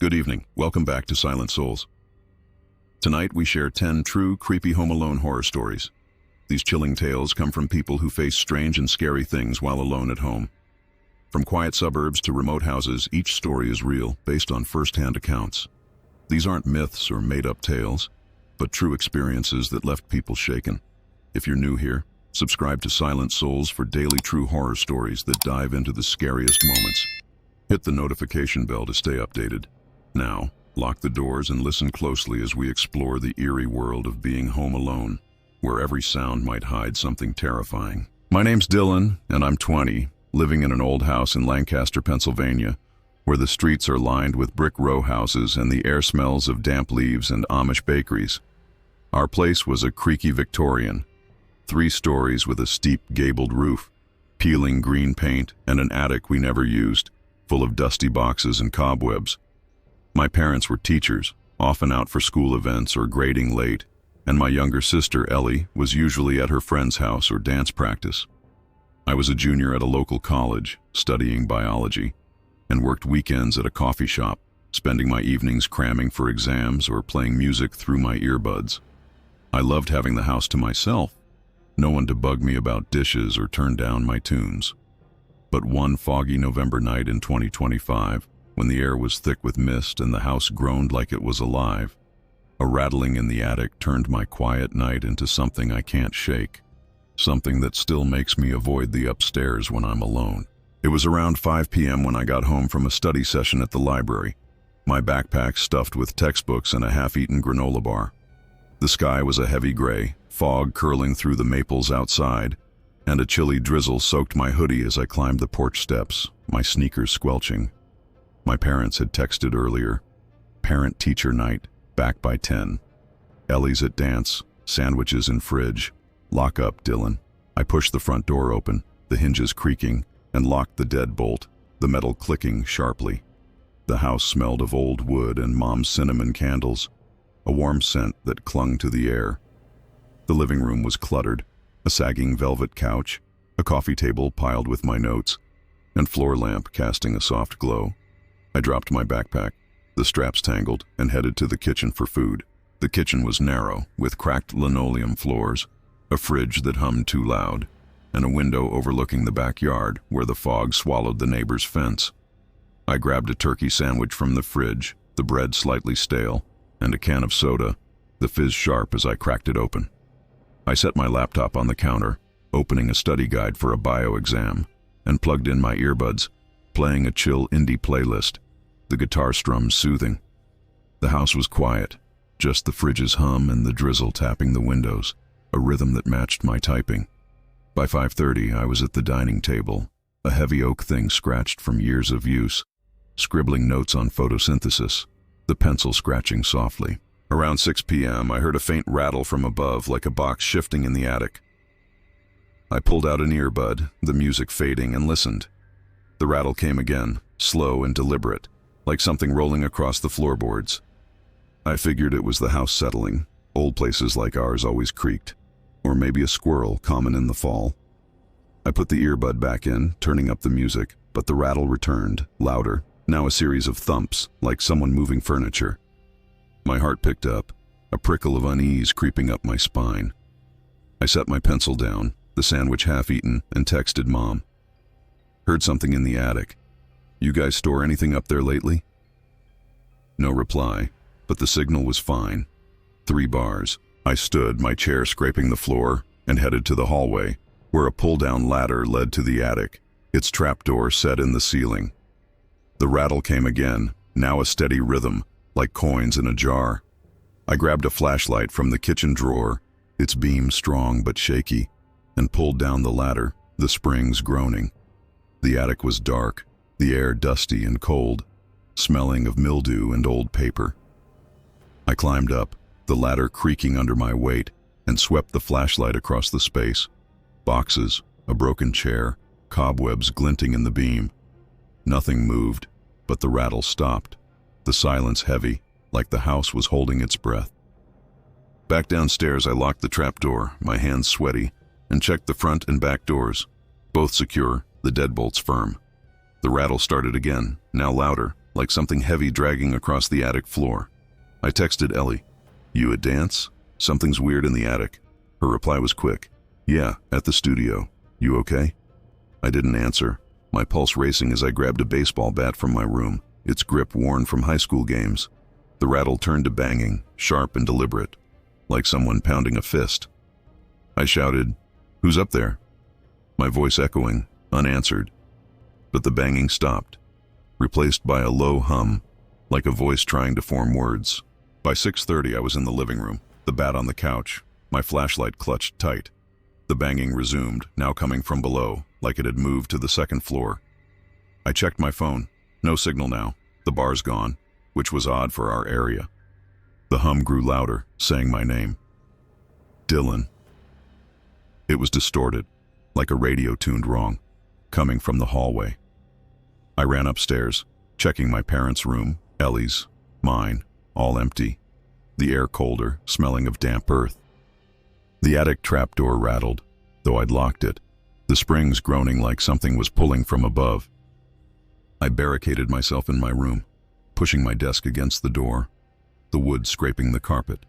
Good evening. Welcome back to Silent Souls. Tonight we share 10 true, creepy Home Alone horror stories. These chilling tales come from people who face strange and scary things while alone at home. From quiet suburbs to remote houses, each story is real, based on first-hand accounts. These aren't myths or made-up tales, but true experiences that left people shaken. If you're new here, subscribe to Silent Souls for daily true horror stories that dive into the scariest moments. Hit the notification bell to stay updated. Now, lock the doors and listen closely as we explore the eerie world of being home alone, where every sound might hide something terrifying. My name's Dylan, and I'm 20, living in an old house in Lancaster, Pennsylvania, where the streets are lined with brick row houses and the air smells of damp leaves and Amish bakeries. Our place was a creaky Victorian, 3 stories with a steep gabled roof, peeling green paint, and an attic we never used, full of dusty boxes and cobwebs. My parents were teachers, often out for school events or grading late, and my younger sister, Ellie, was usually at her friend's house or dance practice. I was a junior at a local college, studying biology, and worked weekends at a coffee shop, spending my evenings cramming for exams or playing music through my earbuds. I loved having the house to myself, no one to bug me about dishes or turn down my tunes. But one foggy November night in 2025, when the air was thick with mist and the house groaned like it was alive, a rattling in the attic turned my quiet night into something I can't shake, something that still makes me avoid the upstairs when I'm alone. It was around 5 p.m. when I got home from a study session at the library, my backpack stuffed with textbooks and a half-eaten granola bar. The sky was a heavy gray, fog curling through the maples outside, and a chilly drizzle soaked my hoodie as I climbed the porch steps, my sneakers squelching. My parents had texted earlier, parent-teacher night, back by 10. Ellie's at dance, sandwiches in fridge. Lock up, Dylan. I pushed the front door open, the hinges creaking, and locked the deadbolt, the metal clicking sharply. The house smelled of old wood and Mom's cinnamon candles, a warm scent that clung to the air. The living room was cluttered, a sagging velvet couch, a coffee table piled with my notes, and floor lamp casting a soft glow. I dropped my backpack, the straps tangled, and headed to the kitchen for food. The kitchen was narrow, with cracked linoleum floors, a fridge that hummed too loud, and a window overlooking the backyard where the fog swallowed the neighbor's fence. I grabbed a turkey sandwich from the fridge, the bread slightly stale, and a can of soda, the fizz sharp as I cracked it open. I set my laptop on the counter, opening a study guide for a bio exam, and plugged in my earbuds, playing a chill indie playlist, the guitar strums soothing. The house was quiet, just the fridge's hum and the drizzle tapping the windows, a rhythm that matched my typing. By 5:30, I was at the dining table, a heavy oak thing scratched from years of use, scribbling notes on photosynthesis, the pencil scratching softly. Around 6 p.m., I heard a faint rattle from above, like a box shifting in the attic. I pulled out an earbud, the music fading, and listened. The rattle came again, slow and deliberate, like something rolling across the floorboards. I figured it was the house settling. Old places like ours always creaked. Or maybe a squirrel, common in the fall. I put the earbud back in, turning up the music, but the rattle returned, louder, now a series of thumps, like someone moving furniture. My heart picked up, a prickle of unease creeping up my spine. I set my pencil down, the sandwich half-eaten, and texted Mom. Heard something in the attic. You guys store anything up there lately? No reply, but the signal was fine. 3 bars. I stood, my chair scraping the floor, and headed to the hallway, where a pull-down ladder led to the attic, its trapdoor set in the ceiling. The rattle came again, now a steady rhythm, like coins in a jar. I grabbed a flashlight from the kitchen drawer, its beam strong but shaky, and pulled down the ladder, the springs groaning. The attic was dark, the air dusty and cold, smelling of mildew and old paper. I climbed up, the ladder creaking under my weight, and swept the flashlight across the space. Boxes, a broken chair, cobwebs glinting in the beam. Nothing moved, but the rattle stopped, the silence heavy, like the house was holding its breath. Back downstairs, I locked the trapdoor, my hands sweaty, and checked the front and back doors, both secure, the deadbolts firm. The rattle started again, now louder, like something heavy dragging across the attic floor. I texted Ellie, "You at dance? Something's weird in the attic." Her reply was quick, "Yeah, at the studio. You okay?" I didn't answer, my pulse racing as I grabbed a baseball bat from my room, its grip worn from high school games. The rattle turned to banging, sharp and deliberate, like someone pounding a fist. I shouted, "Who's up there?" My voice echoing, unanswered. But the banging stopped, replaced by a low hum, like a voice trying to form words. By 6:30 I was in the living room, the bat on the couch, my flashlight clutched tight. The banging resumed, now coming from below, like it had moved to the second floor. I checked my phone. No signal now. The bar's gone, which was odd for our area. The hum grew louder, saying my name. Dylan. It was distorted, like a radio tuned wrong, coming from the hallway. I ran upstairs, checking my parents' room, Ellie's, mine, all empty. The air colder, smelling of damp earth. The attic trapdoor rattled, though I'd locked it, the springs groaning like something was pulling from above. I barricaded myself in my room, pushing my desk against the door, the wood scraping the carpet.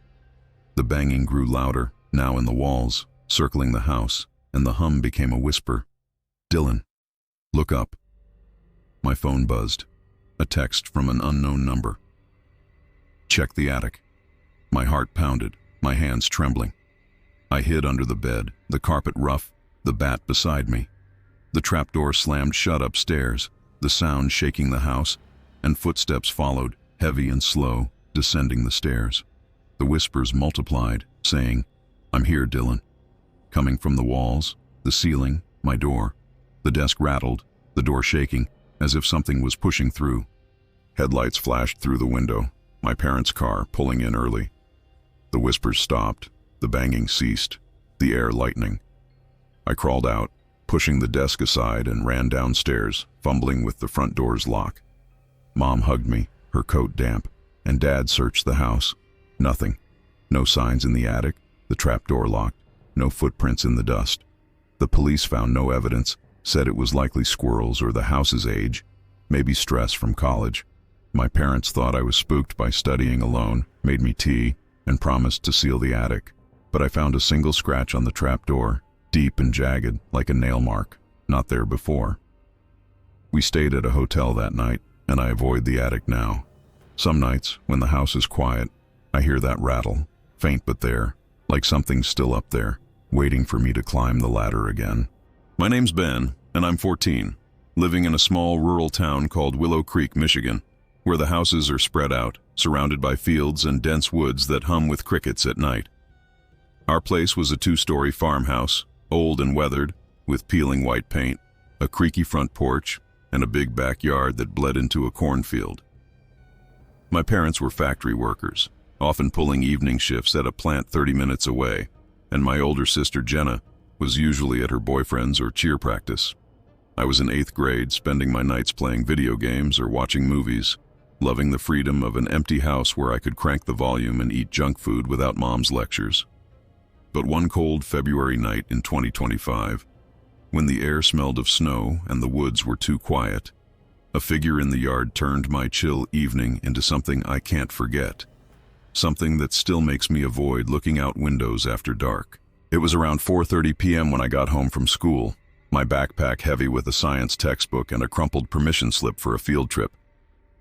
The banging grew louder, now in the walls, circling the house, and the hum became a whisper. "Dylan, look up." My phone buzzed, a text from an unknown number. "Check the attic." My heart pounded, my hands trembling. I hid under the bed, the carpet rough, the bat beside me. The trapdoor slammed shut upstairs, the sound shaking the house, and footsteps followed, heavy and slow, descending the stairs. The whispers multiplied, saying, "I'm here, Dylan." Coming from the walls, the ceiling, my door. The desk rattled, the door shaking, as if something was pushing through. Headlights flashed through the window, my parents' car pulling in early. The whispers stopped, the banging ceased, the air lightening. I crawled out, pushing the desk aside, and ran downstairs, fumbling with the front door's lock. Mom hugged me, her coat damp, and Dad searched the house. Nothing. No signs in the attic, the trapdoor locked, no footprints in the dust. The police found no evidence, said it was likely squirrels or the house's age, maybe stress from college. My parents thought I was spooked by studying alone, made me tea, and promised to seal the attic. But I found a single scratch on the trapdoor, deep and jagged, like a nail mark, not there before. We stayed at a hotel that night, and I avoid the attic now. Some nights, when the house is quiet, I hear that rattle, faint but there, like something's still up there, waiting for me to climb the ladder again. My name's Ben, and I'm 14, living in a small rural town called Willow Creek, Michigan, where the houses are spread out, surrounded by fields and dense woods that hum with crickets at night. Our place was a 2-story farmhouse, old and weathered, with peeling white paint, a creaky front porch, and a big backyard that bled into a cornfield. My parents were factory workers, often pulling evening shifts at a plant 30 minutes away, and my older sister Jenna was usually at her boyfriend's or cheer practice. I was in 8th grade, spending my nights playing video games or watching movies, loving the freedom of an empty house where I could crank the volume and eat junk food without Mom's lectures. But one cold February night in 2025, when the air smelled of snow and the woods were too quiet, a figure in the yard turned my chill evening into something I can't forget. Something that still makes me avoid looking out windows after dark. It was around 4:30 p.m. when I got home from school, my backpack heavy with a science textbook and a crumpled permission slip for a field trip.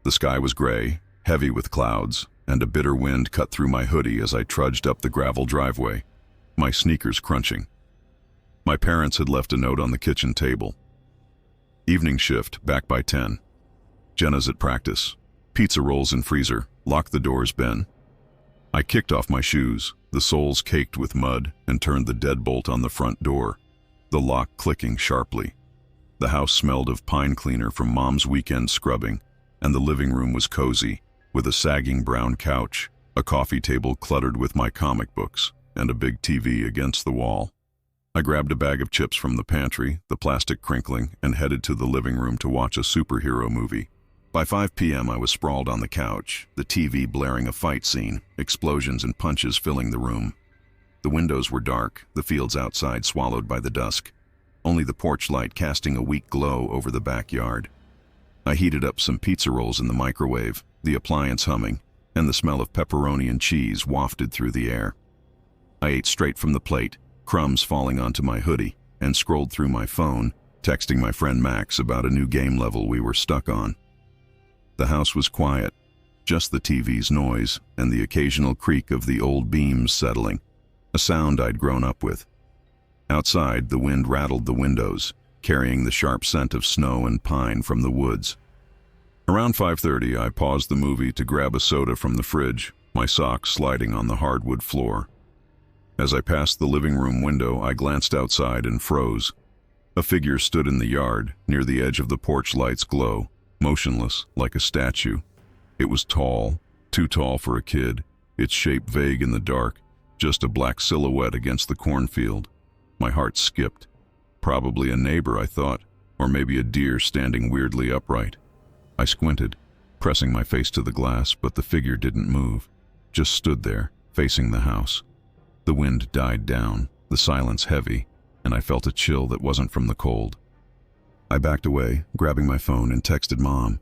The sky was gray, heavy with clouds, and a bitter wind cut through my hoodie as I trudged up the gravel driveway, my sneakers crunching. My parents had left a note on the kitchen table. Evening shift, back by 10. Jenna's at practice. Pizza rolls in freezer. Lock the doors, Ben. I kicked off my shoes, the soles caked with mud, and turned the deadbolt on the front door, the lock clicking sharply. The house smelled of pine cleaner from Mom's weekend scrubbing, and the living room was cozy, with a sagging brown couch, a coffee table cluttered with my comic books, and a big TV against the wall. I grabbed a bag of chips from the pantry, the plastic crinkling, and headed to the living room to watch a superhero movie. By 5 p.m. I was sprawled on the couch, the TV blaring a fight scene, explosions and punches filling the room. The windows were dark, the fields outside swallowed by the dusk, only the porch light casting a weak glow over the backyard. I heated up some pizza rolls in the microwave, the appliance humming, and the smell of pepperoni and cheese wafted through the air. I ate straight from the plate, crumbs falling onto my hoodie, and scrolled through my phone, texting my friend Max about a new game level we were stuck on. The house was quiet, just the TV's noise and the occasional creak of the old beams settling, a sound I'd grown up with. Outside, the wind rattled the windows, carrying the sharp scent of snow and pine from the woods. Around 5:30, I paused the movie to grab a soda from the fridge, my socks sliding on the hardwood floor. As I passed the living room window, I glanced outside and froze. A figure stood in the yard, near the edge of the porch light's glow, motionless like a statue. It was tall, too tall for a kid, its shape vague in the dark, just a black silhouette against the cornfield. My heart skipped. Probably a neighbor, I thought, or maybe a deer standing weirdly upright. I squinted, pressing my face to the glass, but the figure didn't move, just stood there, facing the house. The wind died down, the silence heavy, and I felt a chill that wasn't from the cold. I backed away, grabbing my phone, and texted Mom.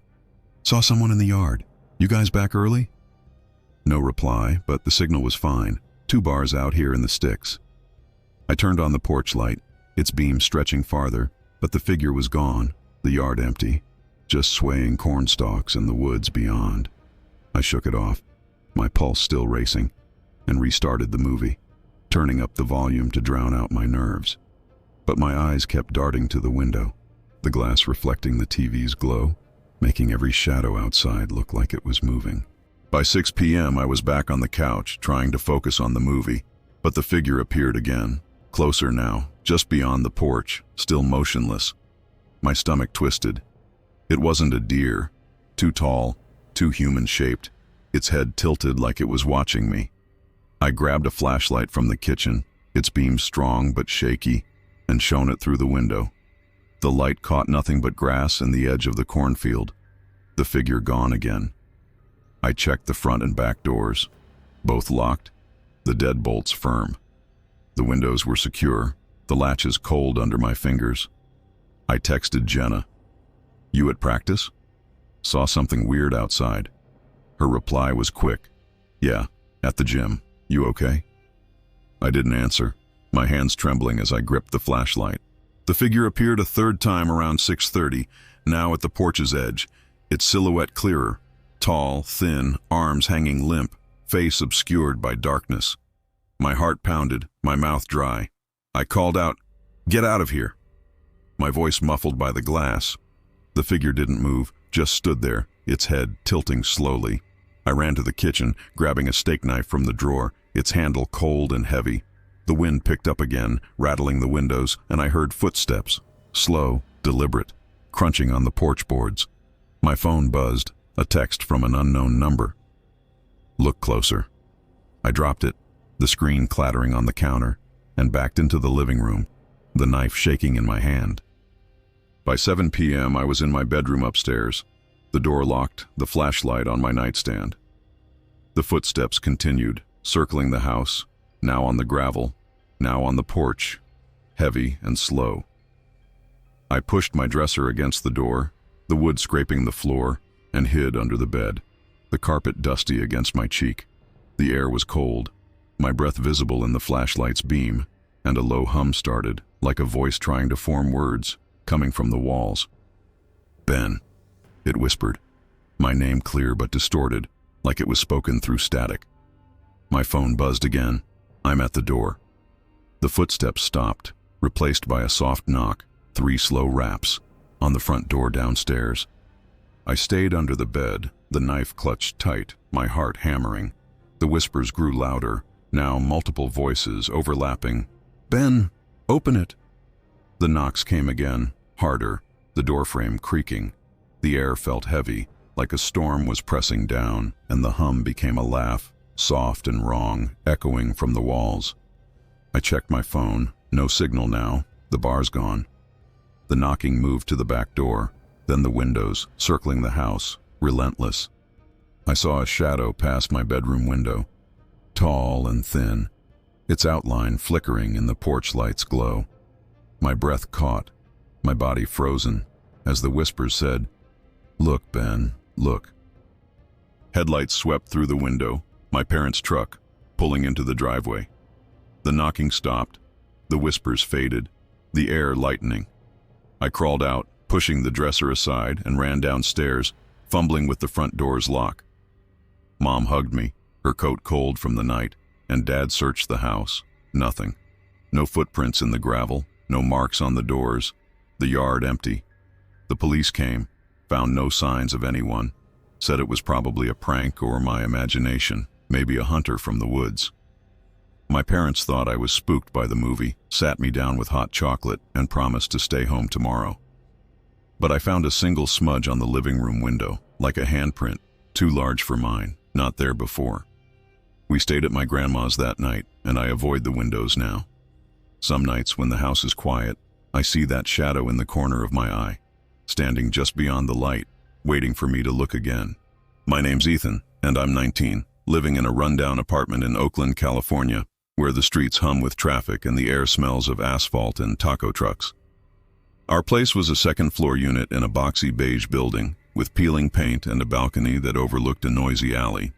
"Saw someone in the yard. You guys back early?" No reply, but the signal was fine, 2 bars out here in the sticks. I turned on the porch light, its beam stretching farther, but the figure was gone, the yard empty, just swaying corn stalks in the woods beyond. I shook it off, my pulse still racing, and restarted the movie, turning up the volume to drown out my nerves. But my eyes kept darting to the window, the glass reflecting the TV's glow, making every shadow outside look like it was moving. By 6 p.m., I was back on the couch, trying to focus on the movie, but the figure appeared again, closer now, just beyond the porch, still motionless. My stomach twisted. It wasn't a deer, too tall, too human-shaped, its head tilted like it was watching me. I grabbed a flashlight from the kitchen, its beam strong but shaky, and shone it through the window. The light caught nothing but grass and the edge of the cornfield. The figure gone again. I checked the front and back doors, both locked, the deadbolts firm. The windows were secure, the latches cold under my fingers. I texted Jenna. "You at practice? Saw something weird outside." Her reply was quick. "Yeah, at the gym. You okay?" I didn't answer, my hands trembling as I gripped the flashlight. The figure appeared a third time around 6:30, now at the porch's edge, its silhouette clearer, tall, thin, arms hanging limp, face obscured by darkness. My heart pounded, my mouth dry. I called out, "Get out of here!" My voice muffled by the glass. The figure didn't move, just stood there, its head tilting slowly. I ran to the kitchen, grabbing a steak knife from the drawer, its handle cold and heavy. The wind picked up again, rattling the windows, and I heard footsteps, slow, deliberate, crunching on the porch boards. My phone buzzed, a text from an unknown number. "Look closer." I dropped it, the screen clattering on the counter, and backed into the living room, the knife shaking in my hand. By 7 p.m., I was in my bedroom upstairs, the door locked, the flashlight on my nightstand. The footsteps continued, circling the house, now on the gravel, now on the porch, heavy and slow. I pushed my dresser against the door, the wood scraping the floor, and hid under the bed, the carpet dusty against my cheek. The air was cold, my breath visible in the flashlight's beam, and a low hum started, like a voice trying to form words, coming from the walls. "Ben," it whispered, my name clear but distorted, like it was spoken through static. My phone buzzed again. I'm at the door. The footsteps stopped, replaced by a soft knock, 3 slow raps, on the front door downstairs. I stayed under the bed, the knife clutched tight, my heart hammering. The whispers grew louder, now multiple voices overlapping. "Ben, open it!" The knocks came again, harder, the doorframe creaking. The air felt heavy, like a storm was pressing down, and the hum became a laugh, soft and wrong, echoing from the walls. I checked my phone, no signal now, the bar's gone. The knocking moved to the back door, then the windows, circling the house, relentless. I saw a shadow pass my bedroom window, tall and thin, its outline flickering in the porch light's glow. My breath caught, my body frozen, as the whispers said, "Look, Ben, look." Headlights swept through the window, my parents' truck, pulling into the driveway. The knocking stopped, the whispers faded, the air lightening. I crawled out, pushing the dresser aside, and ran downstairs, fumbling with the front door's lock. Mom hugged me, her coat cold from the night, and Dad searched the house. Nothing. No footprints in the gravel, no marks on the doors, the yard empty. The police came, found no signs of anyone, said it was probably a prank or my imagination, maybe a hunter from the woods. My parents thought I was spooked by the movie, sat me down with hot chocolate, and promised to stay home tomorrow. But I found a single smudge on the living room window, like a handprint, too large for mine, not there before. We stayed at my grandma's that night, and I avoid the windows now. Some nights when the house is quiet, I see that shadow in the corner of my eye, standing just beyond the light, waiting for me to look again. My name's Ethan, and I'm 19, living in a rundown apartment in Oakland, California, where the streets hum with traffic and the air smells of asphalt and taco trucks. Our place was a second-floor unit in a boxy beige building, with peeling paint and a balcony that overlooked a noisy alley.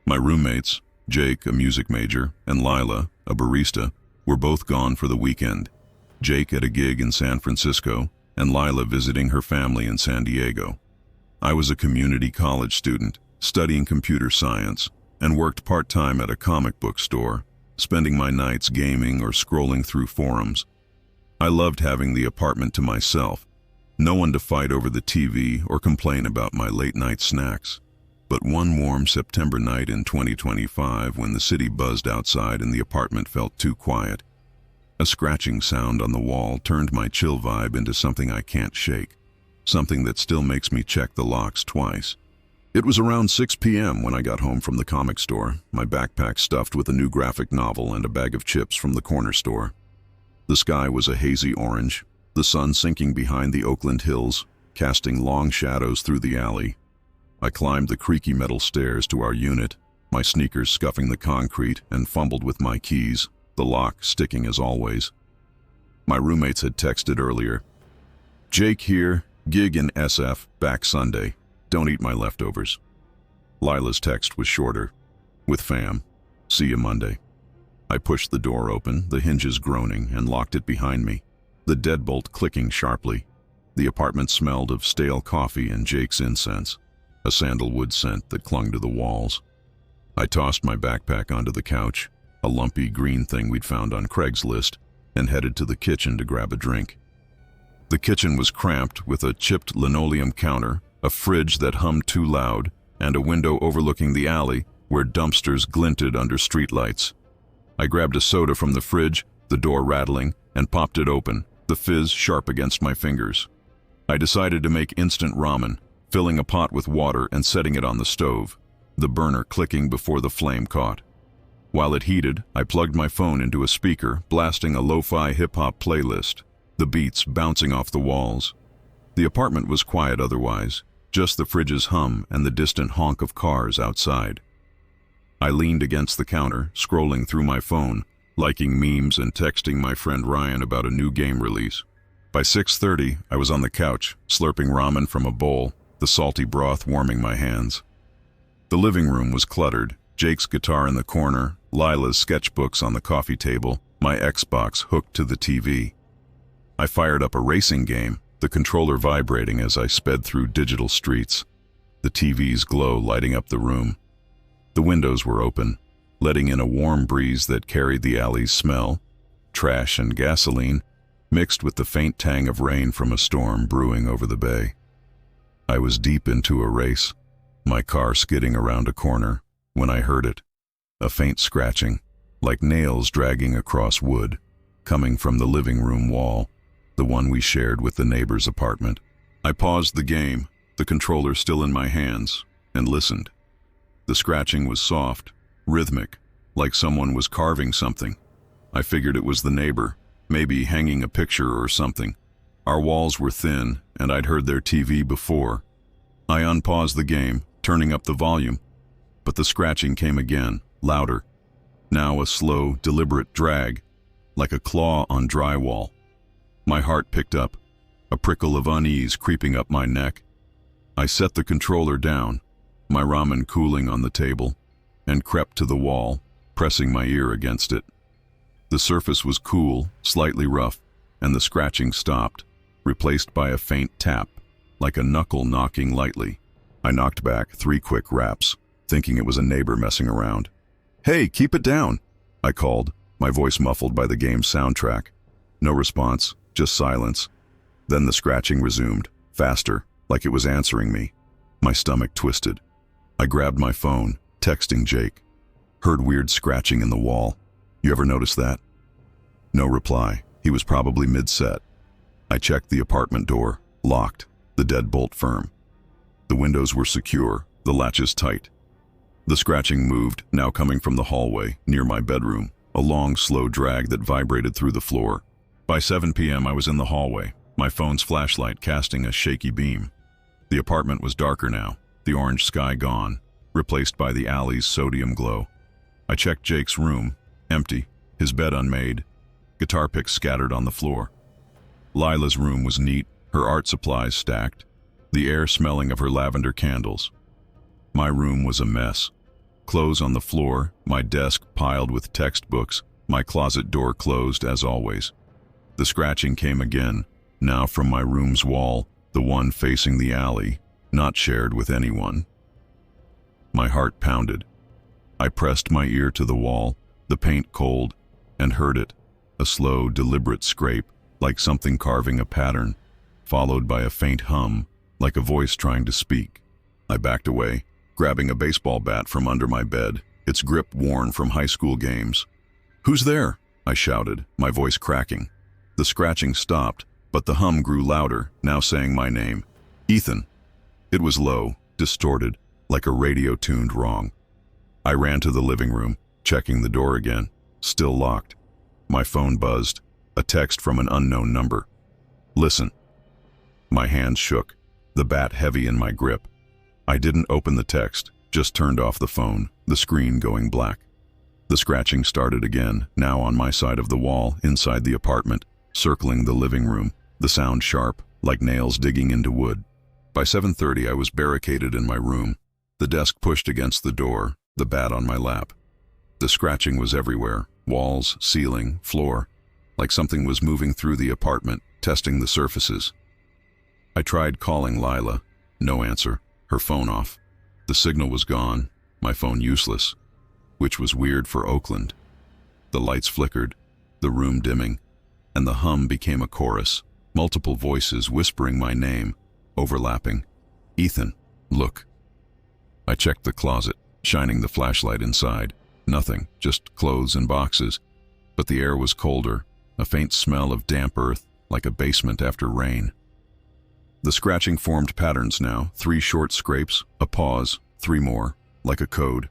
My roommates, Jake, a music major, and Lila, a barista, were both gone for the weekend. Jake at a gig in San Francisco, and Lila visiting her family in San Diego. I was a community college student, studying computer science, and worked part-time at a comic book store, spending my nights gaming or scrolling through forums. I loved having the apartment to myself, no one to fight over the TV or complain about my late-night snacks. But one warm September night in 2025, when the city buzzed outside and the apartment felt too quiet, a scratching sound on the wall turned my chill vibe into something I can't shake, something that still makes me check the locks twice. It was around 6 p.m. when I got home from the comic store, my backpack stuffed with a new graphic novel and a bag of chips from the corner store. The sky was a hazy orange, the sun sinking behind the Oakland hills, casting long shadows through the alley. I climbed the creaky metal stairs to our unit, my sneakers scuffing the concrete, and fumbled with my keys, the lock sticking as always. My roommates had texted earlier. "Jake here, gig in SF, back Sunday. Don't eat my leftovers." Lila's text was shorter. "With fam. See you Monday." I pushed the door open, the hinges groaning, and locked it behind me, the deadbolt clicking sharply. The apartment smelled of stale coffee and Jake's incense, a sandalwood scent that clung to the walls. I tossed my backpack onto the couch, a lumpy green thing we'd found on Craigslist, and headed to the kitchen to grab a drink. The kitchen was cramped with a chipped linoleum counter, a fridge that hummed too loud, and a window overlooking the alley where dumpsters glinted under streetlights. I grabbed a soda from the fridge, the door rattling, and popped it open, the fizz sharp against my fingers. I decided to make instant ramen, filling a pot with water and setting it on the stove, the burner clicking before the flame caught. While it heated, I plugged my phone into a speaker, blasting a lo-fi hip-hop playlist, the beats bouncing off the walls. The apartment was quiet otherwise, just the fridge's hum and the distant honk of cars outside. I leaned against the counter, scrolling through my phone, liking memes and texting my friend Ryan about a new game release. By 6:30, I was on the couch, slurping ramen from a bowl, the salty broth warming my hands. The living room was cluttered, Jake's guitar in the corner, Lila's sketchbooks on the coffee table, my Xbox hooked to the TV. I fired up a racing game, the controller vibrating as I sped through digital streets, the TV's glow lighting up the room. The windows were open, letting in a warm breeze that carried the alley's smell, trash and gasoline, mixed with the faint tang of rain from a storm brewing over the bay. I was deep into a race, my car skidding around a corner, when I heard it, a faint scratching, like nails dragging across wood, coming from the living room wall, the one we shared with the neighbor's apartment. I paused the game, the controller still in my hands, and listened. The scratching was soft, rhythmic, like someone was carving something. I figured it was the neighbor, maybe hanging a picture or something. Our walls were thin, and I'd heard their TV before. I unpaused the game, turning up the volume, but the scratching came again, louder. Now a slow, deliberate drag, like a claw on drywall. My heart picked up, a prickle of unease creeping up my neck. I set the controller down, my ramen cooling on the table, and crept to the wall, pressing my ear against it. The surface was cool, slightly rough, and the scratching stopped, replaced by a faint tap, like a knuckle knocking lightly. I knocked back 3 quick raps, thinking it was a neighbor messing around. "Hey, keep it down," I called, my voice muffled by the game's soundtrack. No response, just silence. Then the scratching resumed, faster, like it was answering me. My stomach twisted. I grabbed my phone, texting Jake. Heard weird scratching in the wall. You ever notice that? No reply. He was probably mid-set. I checked the apartment door, locked, the deadbolt firm. The windows were secure, the latches tight. The scratching moved, now coming from the hallway, near my bedroom, a long, slow drag that vibrated through the floor. By 7 p.m. I was in the hallway, my phone's flashlight casting a shaky beam. The apartment was darker now, the orange sky gone, replaced by the alley's sodium glow. I checked Jake's room, empty, his bed unmade, guitar picks scattered on the floor. Lila's room was neat, her art supplies stacked, the air smelling of her lavender candles. My room was a mess. Clothes on the floor, my desk piled with textbooks, my closet door closed as always. The scratching came again, now from my room's wall, the one facing the alley, not shared with anyone. My heart pounded. I pressed my ear to the wall, the paint cold, and heard it, a slow, deliberate scrape, like something carving a pattern, followed by a faint hum, like a voice trying to speak. I backed away, grabbing a baseball bat from under my bed, its grip worn from high school games. "Who's there?" I shouted, my voice cracking. The scratching stopped, but the hum grew louder, now saying my name. "Ethan." It was low, distorted, like a radio tuned wrong. I ran to the living room, checking the door again, still locked. My phone buzzed, a text from an unknown number. "Listen." My hands shook, the bat heavy in my grip. I didn't open the text, just turned off the phone, the screen going black. The scratching started again, now on my side of the wall, inside the apartment, circling the living room, the sound sharp, like nails digging into wood. By 7:30 I was barricaded in my room, the desk pushed against the door, the bat on my lap. The scratching was everywhere, walls, ceiling, floor, like something was moving through the apartment, testing the surfaces. I tried calling Lila, no answer, her phone off. The signal was gone, my phone useless, which was weird for Oakland. The lights flickered, the room dimming, and the hum became a chorus, multiple voices whispering my name, overlapping. "Ethan, look." I checked the closet, shining the flashlight inside. Nothing, just clothes and boxes. But the air was colder, a faint smell of damp earth, like a basement after rain. The scratching formed patterns now, 3 short scrapes, a pause, 3 more, like a code.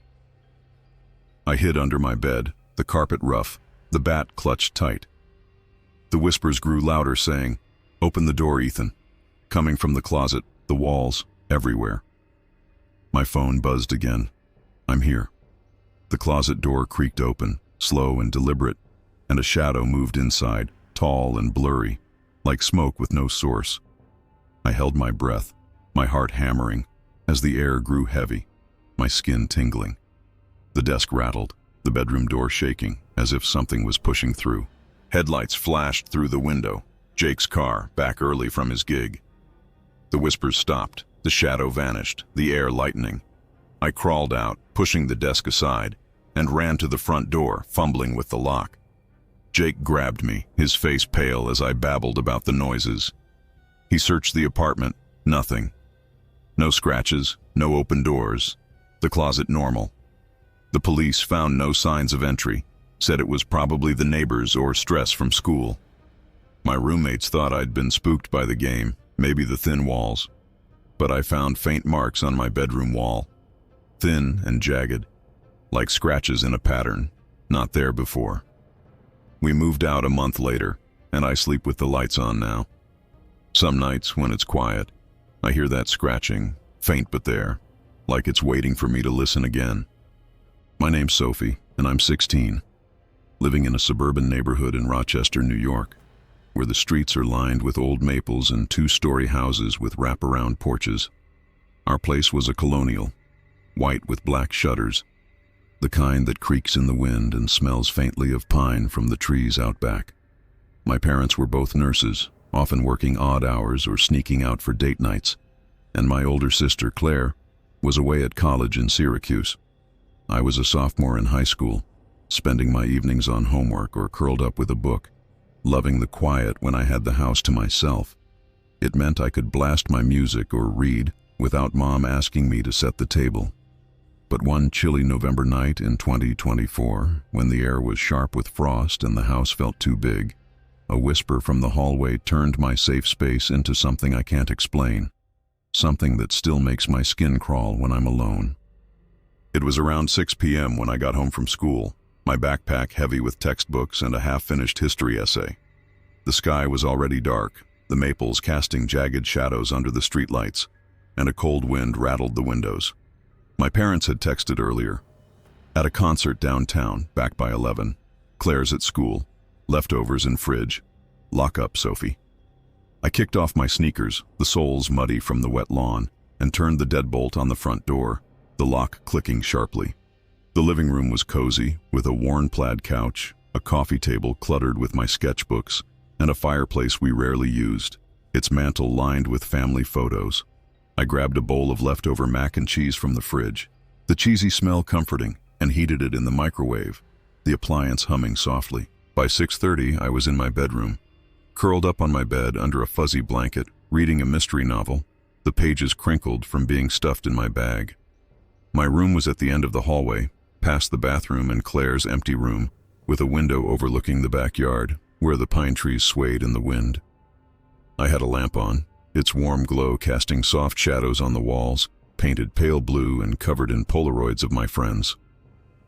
I hid under my bed, the carpet rough, the bat clutched tight. The whispers grew louder, saying, "Open the door, Ethan." Coming from the closet, the walls, everywhere. My phone buzzed again. "I'm here." The closet door creaked open, slow and deliberate, and a shadow moved inside, tall and blurry, like smoke with no source. I held my breath, my heart hammering, as the air grew heavy, my skin tingling. The desk rattled, the bedroom door shaking, as if something was pushing through. Headlights flashed through the window, Jake's car, back early from his gig. The whispers stopped, the shadow vanished, the air lightening. I crawled out, pushing the desk aside, and ran to the front door, fumbling with the lock. Jake grabbed me, his face pale as I babbled about the noises. He searched the apartment, nothing. No scratches, no open doors, the closet normal. The police found no signs of entry, said it was probably the neighbors or stress from school. My roommates thought I'd been spooked by the game, maybe the thin walls. But I found faint marks on my bedroom wall, thin and jagged, like scratches in a pattern, not there before. We moved out a month later, and I sleep with the lights on now. Some nights, when it's quiet, I hear that scratching, faint but there, like it's waiting for me to listen again. My name's Sophie, and I'm 16, living in a suburban neighborhood in Rochester, New York, where the streets are lined with old maples and 2-story houses with wraparound porches. Our place was a colonial, white with black shutters, the kind that creaks in the wind and smells faintly of pine from the trees out back. My parents were both nurses, often working odd hours or sneaking out for date nights, and my older sister, Claire, was away at college in Syracuse. I was a sophomore in high school, spending my evenings on homework or curled up with a book, loving the quiet when I had the house to myself. It meant I could blast my music or read without Mom asking me to set the table. But one chilly November night in 2024, when the air was sharp with frost and the house felt too big, a whisper from the hallway turned my safe space into something I can't explain, something that still makes my skin crawl when I'm alone. It was around 6 p.m. when I got home from school, my backpack heavy with textbooks and a half-finished history essay. The sky was already dark, the maples casting jagged shadows under the streetlights, and a cold wind rattled the windows. My parents had texted earlier. At a concert downtown, back by 11. Claire's at school. Leftovers in fridge. Lock up, Sophie. I kicked off my sneakers, the soles muddy from the wet lawn, and turned the deadbolt on the front door, the lock clicking sharply. The living room was cozy, with a worn plaid couch, a coffee table cluttered with my sketchbooks, and a fireplace we rarely used, its mantel lined with family photos. I grabbed a bowl of leftover mac and cheese from the fridge, the cheesy smell comforting, and heated it in the microwave, the appliance humming softly. By 6:30, I was in my bedroom, curled up on my bed under a fuzzy blanket, reading a mystery novel, the pages crinkled from being stuffed in my bag. My room was at the end of the hallway, past the bathroom and Claire's empty room, with a window overlooking the backyard, where the pine trees swayed in the wind. I had a lamp on, its warm glow casting soft shadows on the walls, painted pale blue and covered in Polaroids of my friends.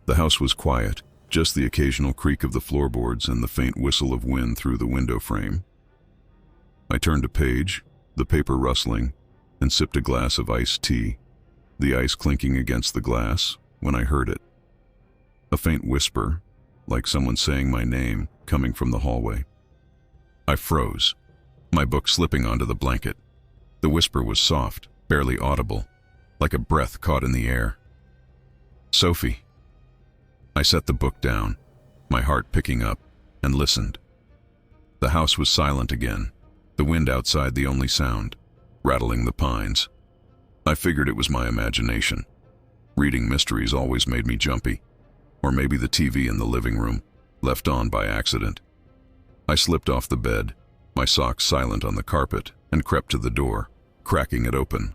The house was quiet, just the occasional creak of the floorboards and the faint whistle of wind through the window frame. I turned a page, the paper rustling, and sipped a glass of iced tea, the ice clinking against the glass, when I heard it. A faint whisper, like someone saying my name, coming from the hallway. I froze, my book slipping onto the blanket. The whisper was soft, barely audible, like a breath caught in the air. Sophie. I set the book down, my heart picking up, and listened. The house was silent again, the wind outside the only sound, rattling the pines. I figured it was my imagination. Reading mysteries always made me jumpy, or maybe the TV in the living room, left on by accident. I slipped off the bed, my socks silent on the carpet, and crept to the door, cracking it open.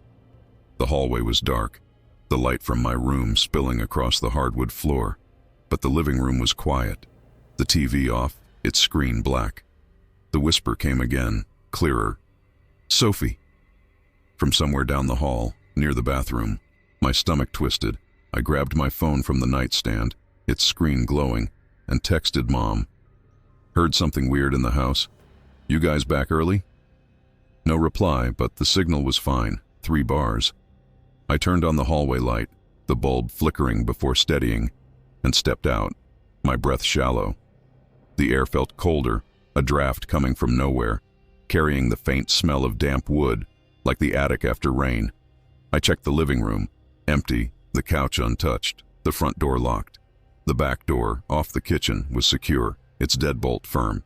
The hallway was dark, the light from my room spilling across the hardwood floor, but the living room was quiet, the TV off, its screen black. The whisper came again, clearer. Sophie. From somewhere down the hall, near the bathroom. My stomach twisted. I grabbed my phone from the nightstand, its screen glowing, and texted Mom. Heard something weird in the house? You guys back early? No reply, but the signal was fine, 3 bars. I turned on the hallway light, the bulb flickering before steadying, and stepped out, my breath shallow. The air felt colder, a draft coming from nowhere, carrying the faint smell of damp wood, like the attic after rain. I checked the living room, empty, the couch untouched, the front door locked. The back door, off the kitchen, was secure, its deadbolt firm.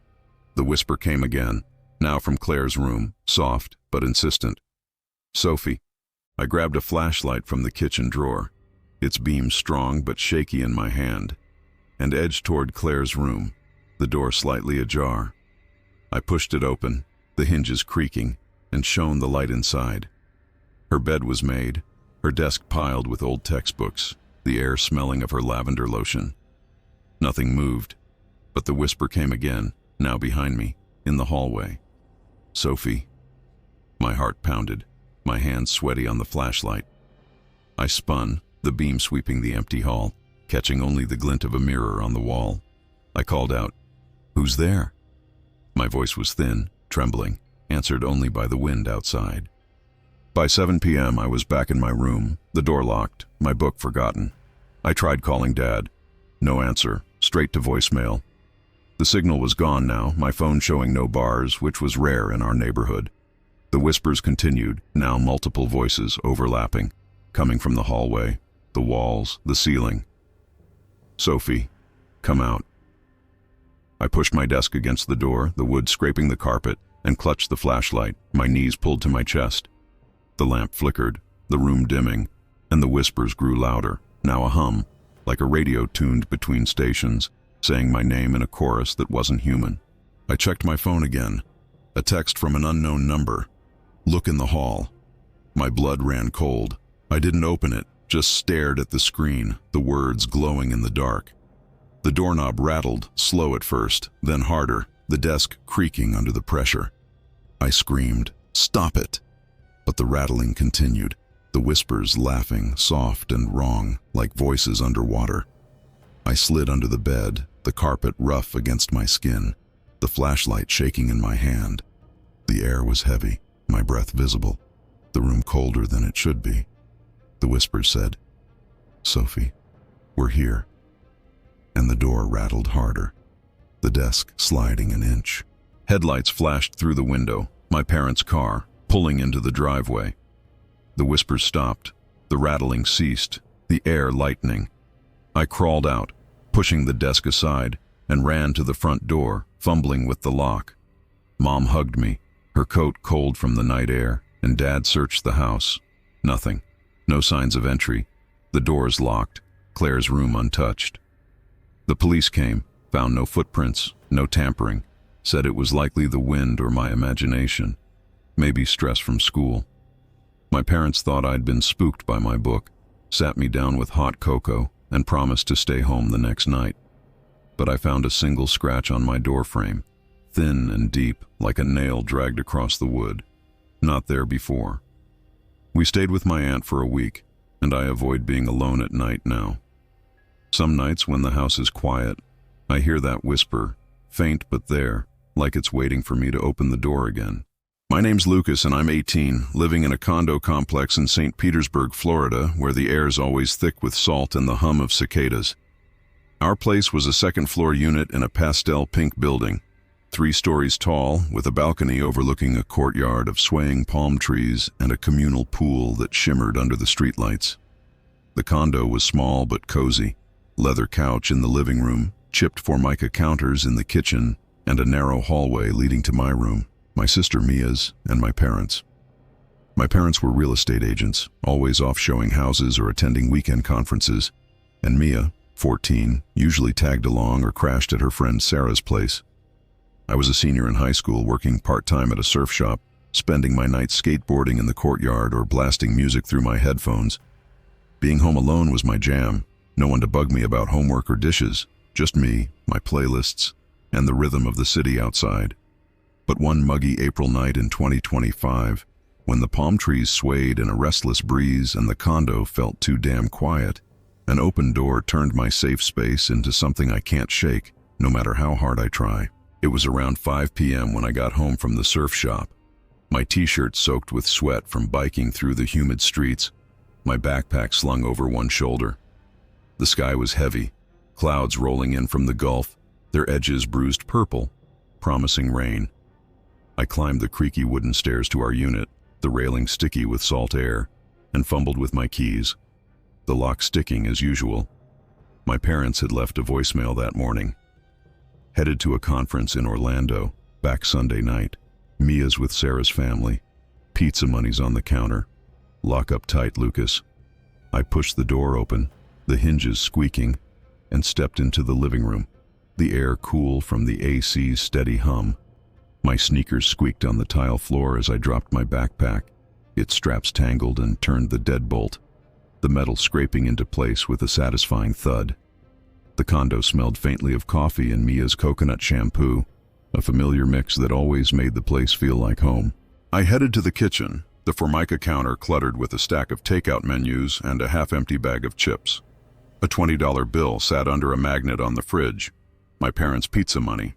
The whisper came again, now from Claire's room, soft but insistent. Sophie. I grabbed a flashlight from the kitchen drawer, its beam strong but shaky in my hand, and edged toward Claire's room, the door slightly ajar. I pushed it open, the hinges creaking, and shone the light inside. Her bed was made, her desk piled with old textbooks, the air smelling of her lavender lotion. Nothing moved, but the whisper came again, now behind me, in the hallway. Sophie. My heart pounded, my hands sweaty on the flashlight. I spun, the beam sweeping the empty hall, catching only the glint of a mirror on the wall. I called out, "Who's there?" My voice was thin, trembling, answered only by the wind outside. By 7 p.m. I was back in my room, the door locked, my book forgotten. I tried calling Dad. No answer, straight to voicemail. The signal was gone now, my phone showing no bars, which was rare in our neighborhood. The whispers continued, now multiple voices overlapping, coming from the hallway, the walls, the ceiling. "Sophie, come out." I pushed my desk against the door, the wood scraping the carpet, and clutched the flashlight, my knees pulled to my chest. The lamp flickered, the room dimming, and the whispers grew louder, now a hum, like a radio tuned between stations, saying my name in a chorus that wasn't human. I checked my phone again. A text from an unknown number. "Look in the hall." My blood ran cold. I didn't open it, just stared at the screen, the words glowing in the dark. The doorknob rattled, slow at first, then harder, the desk creaking under the pressure. I screamed, "Stop it!" But the rattling continued, the whispers laughing, soft and wrong, like voices underwater. I slid under the bed, the carpet rough against my skin, the flashlight shaking in my hand. The air was heavy, my breath visible, the room colder than it should be. The whispers said, "Sophie, we're here." And the door rattled harder, the desk sliding an inch. Headlights flashed through the window, my parents' car, pulling into the driveway. The whispers stopped, the rattling ceased, the air lightening. I crawled out, pushing the desk aside, and ran to the front door, fumbling with the lock. Mom hugged me, her coat cold from the night air, and Dad searched the house. Nothing. No signs of entry. The doors locked, Claire's room untouched. The police came, found no footprints, no tampering, said it was likely the wind or my imagination, maybe stress from school. My parents thought I'd been spooked by my book, sat me down with hot cocoa, and promised to stay home the next night. But I found a single scratch on my doorframe, thin and deep, like a nail dragged across the wood. Not there before. We stayed with my aunt for a week, and I avoid being alone at night now. Some nights when the house is quiet, I hear that whisper, faint but there, like it's waiting for me to open the door again. My name's Lucas and I'm 18, living in a condo complex in St. Petersburg, Florida, where the air's always thick with salt and the hum of cicadas. Our place was a second-floor unit in a pastel pink building, 3 stories tall, with a balcony overlooking a courtyard of swaying palm trees and a communal pool that shimmered under the streetlights. The condo was small but cozy, leather couch in the living room, chipped formica counters in the kitchen, and a narrow hallway leading to my room, my sister Mia's, and my parents. My parents were real estate agents, always off showing houses or attending weekend conferences, and Mia, 14, usually tagged along or crashed at her friend Sarah's place. I was a senior in high school, working part-time at a surf shop, spending my nights skateboarding in the courtyard or blasting music through my headphones. Being home alone was my jam. No one to bug me about homework or dishes, just me, my playlists, and the rhythm of the city outside. But one muggy April night in 2025, when the palm trees swayed in a restless breeze and the condo felt too damn quiet, an open door turned my safe space into something I can't shake, no matter how hard I try. It was around 5 p.m. when I got home from the surf shop, my t-shirt soaked with sweat from biking through the humid streets, my backpack slung over one shoulder. The sky was heavy, clouds rolling in from the Gulf, their edges bruised purple, promising rain. I climbed the creaky wooden stairs to our unit, the railing sticky with salt air, and fumbled with my keys, the lock sticking as usual. My parents had left a voicemail that morning. Headed to a conference in Orlando, back Sunday night. Mia's with Sarah's family. Pizza money's on the counter. Lock up tight, Lucas. I pushed the door open, the hinges squeaking, and stepped into the living room, the air cool from the AC's steady hum. My sneakers squeaked on the tile floor as I dropped my backpack, its straps tangled and turned the deadbolt, the metal scraping into place with a satisfying thud. The condo smelled faintly of coffee and Mia's coconut shampoo, a familiar mix that always made the place feel like home. I headed to the kitchen, the formica counter cluttered with a stack of takeout menus and a half-empty bag of chips. A $20 bill sat under a magnet on the fridge, my parents' pizza money.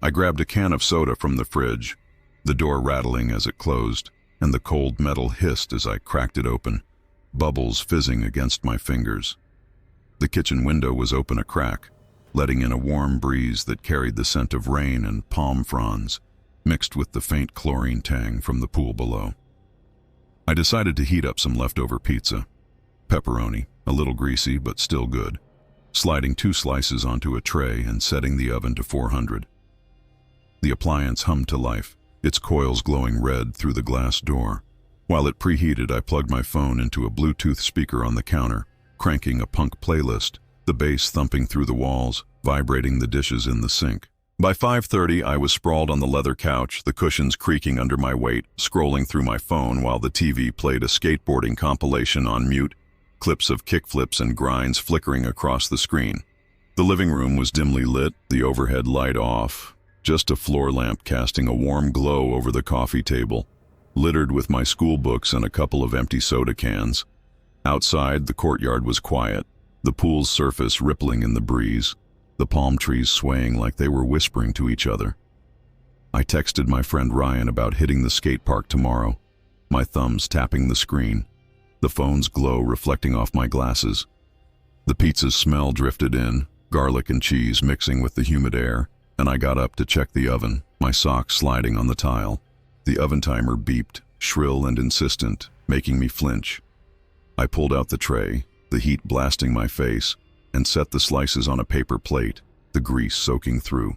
I grabbed a can of soda from the fridge, the door rattling as it closed, and the cold metal hissed as I cracked it open, bubbles fizzing against my fingers. The kitchen window was open a crack, letting in a warm breeze that carried the scent of rain and palm fronds. mixed with the faint chlorine tang from the pool below. I decided to heat up some leftover pizza. Pepperoni, a little greasy but still good, sliding 2 slices onto a tray and setting the oven to 400. The appliance hummed to life, its coils glowing red through the glass door. While it preheated, I plugged my phone into a Bluetooth speaker on the counter, cranking a punk playlist, the bass thumping through the walls, vibrating the dishes in the sink. By 5:30, I was sprawled on the leather couch, the cushions creaking under my weight, scrolling through my phone while the TV played a skateboarding compilation on mute, clips of kickflips and grinds flickering across the screen. The living room was dimly lit, the overhead light off, just a floor lamp casting a warm glow over the coffee table, littered with my school books and a couple of empty soda cans. Outside, the courtyard was quiet, the pool's surface rippling in the breeze, the palm trees swaying like they were whispering to each other. I texted my friend Ryan about hitting the skate park tomorrow, my thumbs tapping the screen, the phone's glow reflecting off my glasses. The pizza's smell drifted in, garlic and cheese mixing with the humid air, and I got up to check the oven, my socks sliding on the tile. The oven timer beeped, shrill and insistent, making me flinch. I pulled out the tray, the heat blasting my face, and set the slices on a paper plate, the grease soaking through.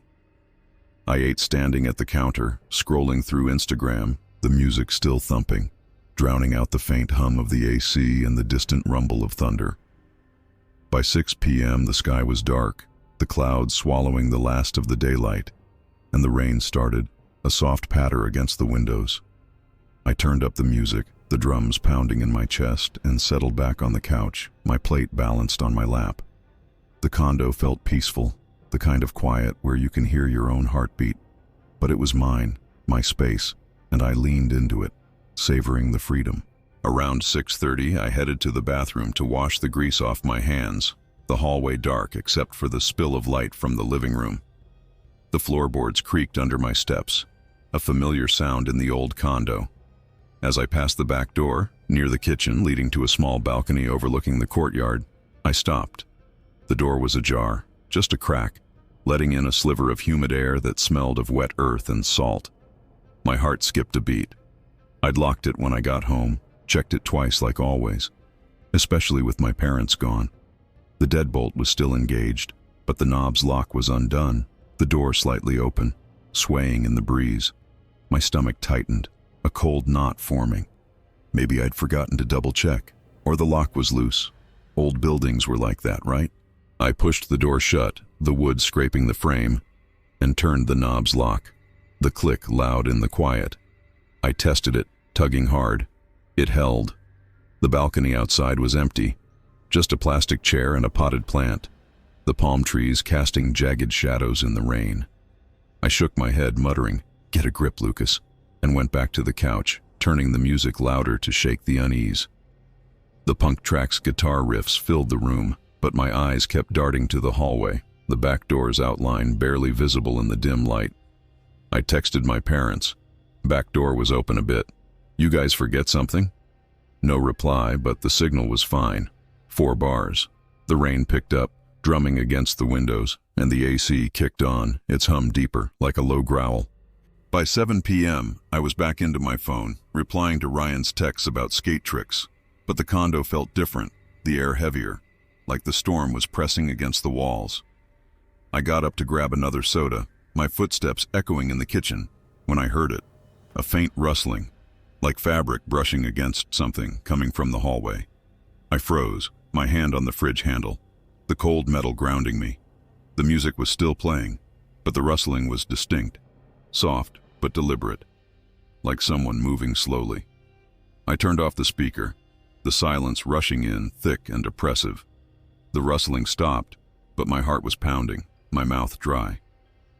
I ate standing at the counter, scrolling through Instagram, the music still thumping, drowning out the faint hum of the AC and the distant rumble of thunder. By 6 p.m. the sky was dark, the clouds swallowing the last of the daylight, and the rain started, a soft patter against the windows. I turned up the music, the drums pounding in my chest, and settled back on the couch, my plate balanced on my lap. The condo felt peaceful, the kind of quiet where you can hear your own heartbeat. But it was mine, my space, and I leaned into it, savoring the freedom. Around 6:30, I headed to the bathroom to wash the grease off my hands, the hallway dark except for the spill of light from the living room. The floorboards creaked under my steps, a familiar sound in the old condo. As I passed the back door, near the kitchen leading to a small balcony overlooking the courtyard, I stopped. The door was ajar, just a crack, letting in a sliver of humid air that smelled of wet earth and salt. My heart skipped a beat. I'd locked it when I got home, checked it twice like always, especially with my parents gone. The deadbolt was still engaged, but the knob's lock was undone, the door slightly open, swaying in the breeze. My stomach tightened, a cold knot forming. Maybe I'd forgotten to double-check, or the lock was loose. Old buildings were like that, right? I pushed the door shut, the wood scraping the frame, and turned the knob's lock. The click loud in the quiet. I tested it, tugging hard. It held. The balcony outside was empty, just a plastic chair and a potted plant, the palm trees casting jagged shadows in the rain. I shook my head, muttering, "Get a grip, Lucas," and went back to the couch, turning the music louder to shake the unease. The punk track's guitar riffs filled the room, but my eyes kept darting to the hallway, the back door's outline barely visible in the dim light. I texted my parents. Back door was open a bit. "You guys forget something?" No reply, but the signal was fine. 4 bars. The rain picked up, drumming against the windows, and the AC kicked on, its hum deeper, like a low growl. By 7 p.m., I was back into my phone, replying to Ryan's texts about skate tricks. But the condo felt different, the air heavier, like the storm was pressing against the walls. I got up to grab another soda, my footsteps echoing in the kitchen, when I heard it. A faint rustling, like fabric brushing against something coming from the hallway. I froze, my hand on the fridge handle, the cold metal grounding me. The music was still playing, but the rustling was distinct, soft but deliberate, like someone moving slowly. I turned off the speaker, the silence rushing in, thick and oppressive. The rustling stopped, but my heart was pounding, my mouth dry.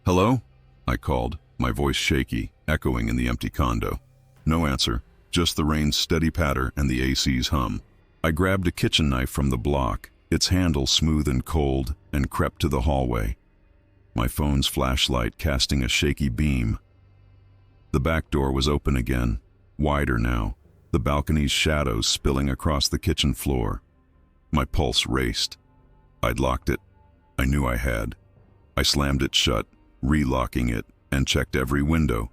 "Hello?" I called, my voice shaky, echoing in the empty condo. No answer, just the rain's steady patter and the AC's hum. I grabbed a kitchen knife from the block, its handle smooth and cold, and crept to the hallway, my phone's flashlight casting a shaky beam. The back door was open again, wider now, the balcony's shadows spilling across the kitchen floor. My pulse raced. I'd locked it. I knew I had. I slammed it shut, relocking it, and checked every window.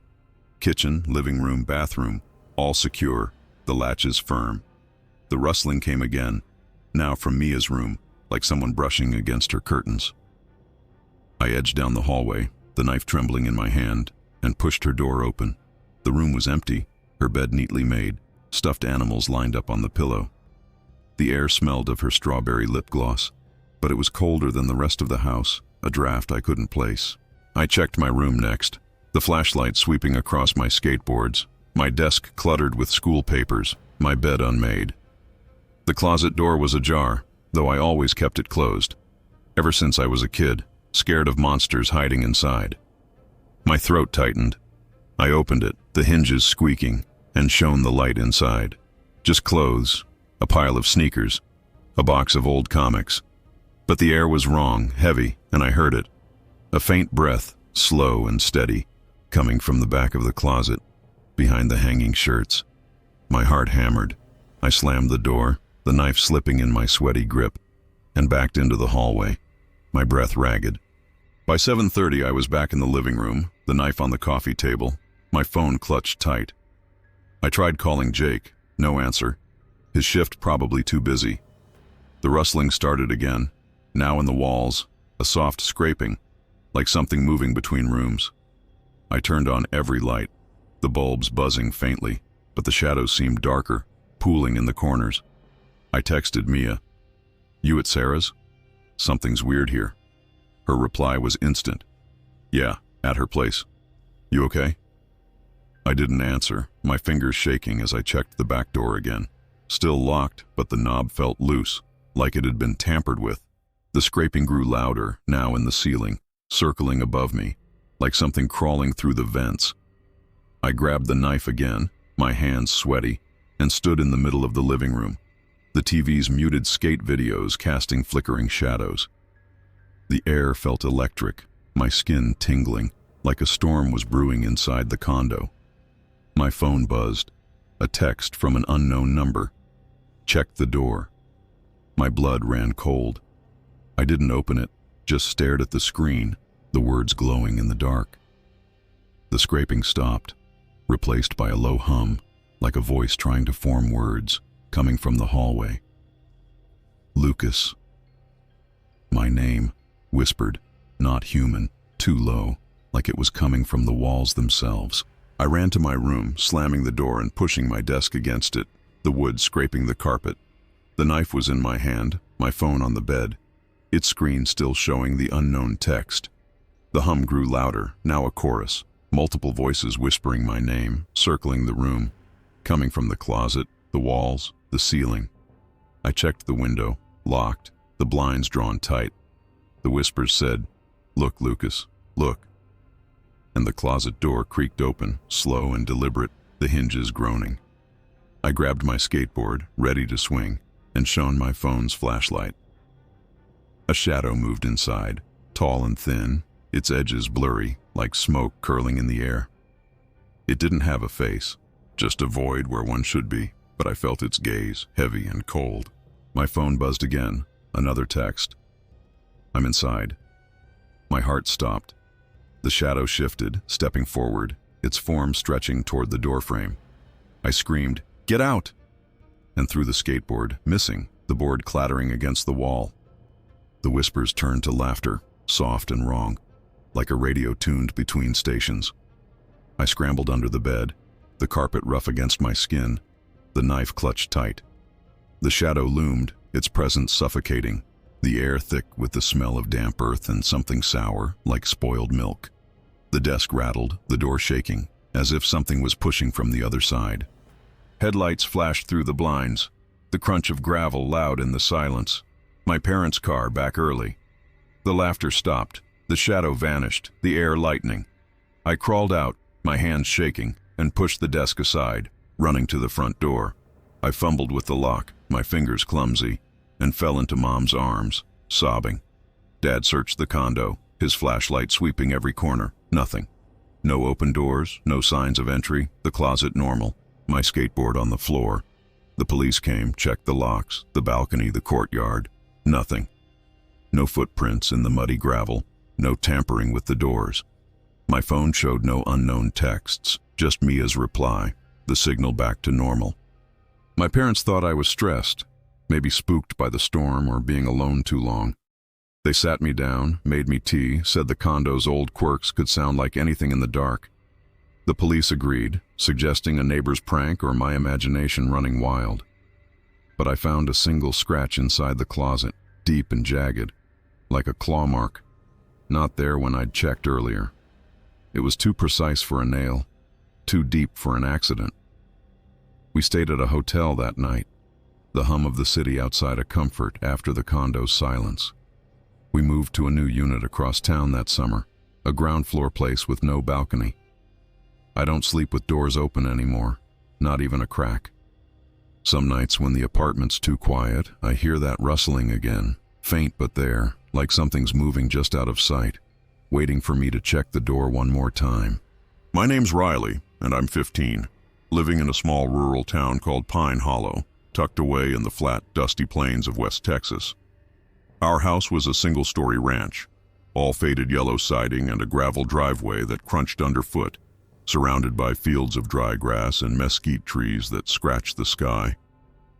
Kitchen, living room, bathroom, all secure, the latches firm. The rustling came again, now from Mia's room, like someone brushing against her curtains. I edged down the hallway, the knife trembling in my hand, and pushed her door open. The room was empty, her bed neatly made, stuffed animals lined up on the pillow. The air smelled of her strawberry lip gloss, but it was colder than the rest of the house, a draft I couldn't place. I checked my room next, the flashlight sweeping across my skateboards, my desk cluttered with school papers, my bed unmade. The closet door was ajar, though I always kept it closed, ever since I was a kid, scared of monsters hiding inside. My throat tightened. I opened it, the hinges squeaking, and shone the light inside. Just clothes, a pile of sneakers, a box of old comics. But the air was wrong, heavy, and I heard it. A faint breath, slow and steady, coming from the back of the closet, behind the hanging shirts. My heart hammered. I slammed the door, the knife slipping in my sweaty grip, and backed into the hallway, my breath ragged. By 7:30 I was back in the living room, the knife on the coffee table, my phone clutched tight. I tried calling Jake, no answer. His shift probably too busy. The rustling started again, now in the walls, a soft scraping, like something moving between rooms. I turned on every light, the bulbs buzzing faintly, but the shadows seemed darker, pooling in the corners. I texted Mia, "You at Sarah's? Something's weird here." Her reply was instant. "Yeah, at her place. You okay?" I didn't answer, my fingers shaking as I checked the back door again. Still locked, but the knob felt loose, like it had been tampered with. The scraping grew louder, now in the ceiling, circling above me, like something crawling through the vents. I grabbed the knife again, my hands sweaty, and stood in the middle of the living room, the TV's muted skate videos casting flickering shadows. The air felt electric, my skin tingling, like a storm was brewing inside the condo. My phone buzzed, a text from an unknown number. "Check the door." My blood ran cold. I didn't open it, just stared at the screen, the words glowing in the dark. The scraping stopped, replaced by a low hum, like a voice trying to form words, coming from the hallway. "Lucas." My name, whispered, not human, too low, like it was coming from the walls themselves. I ran to my room, slamming the door and pushing my desk against it, the wood scraping the carpet. The knife was in my hand, my phone on the bed, its screen still showing the unknown text. The hum grew louder, now a chorus, multiple voices whispering my name, circling the room, coming from the closet, the walls, the ceiling. I checked the window, locked, the blinds drawn tight. The whispers said, "Look, Lucas, look." And the closet door creaked open, slow and deliberate, the hinges groaning. I grabbed my skateboard, ready to swing, and shone my phone's flashlight. A shadow moved inside, tall and thin, its edges blurry, like smoke curling in the air. It didn't have a face, just a void where one should be, but I felt its gaze, heavy and cold. My phone buzzed again, another text. "I'm inside." My heart stopped. The shadow shifted, stepping forward, its form stretching toward the doorframe. I screamed, "Get out!" and threw the skateboard, missing, the board clattering against the wall. The whispers turned to laughter, soft and wrong, like a radio tuned between stations. I scrambled under the bed, the carpet rough against my skin, the knife clutched tight. The shadow loomed, its presence suffocating, the air thick with the smell of damp earth and something sour, like spoiled milk. The desk rattled, the door shaking, as if something was pushing from the other side. Headlights flashed through the blinds, the crunch of gravel loud in the silence. My parents' car back early. The laughter stopped, the shadow vanished, the air lightening. I crawled out, my hands shaking, and pushed the desk aside, running to the front door. I fumbled with the lock, my fingers clumsy, and fell into Mom's arms, sobbing. Dad searched the condo, his flashlight sweeping every corner. Nothing. No open doors, no signs of entry, the closet normal, my skateboard on the floor. The police came, checked the locks, the balcony, the courtyard. Nothing. No footprints in the muddy gravel, no tampering with the doors. My phone showed no unknown texts, Just Mia's reply, the signal back to normal. My parents thought I was stressed, maybe spooked by the storm or being alone too long. They sat me down, made me tea, said the condo's old quirks could sound like anything in the dark. The police agreed, suggesting a neighbor's prank or my imagination running wild. But I found a single scratch inside the closet, deep and jagged, like a claw mark. Not there when I'd checked earlier. It was too precise for a nail, too deep for an accident. We stayed at a hotel that night, the hum of the city outside a comfort after the condo's silence. We moved to a new unit across town that summer, a ground floor place with no balcony. I don't sleep with doors open anymore, not even a crack. Some nights when the apartment's too quiet, I hear that rustling again, faint but there, like something's moving just out of sight, waiting for me to check the door one more time. My name's Riley, and I'm 15, living in a small rural town called Pine Hollow, tucked away in the flat, dusty plains of West Texas. Our house was a single-story ranch, all faded yellow siding and a gravel driveway that crunched underfoot, surrounded by fields of dry grass and mesquite trees that scratched the sky.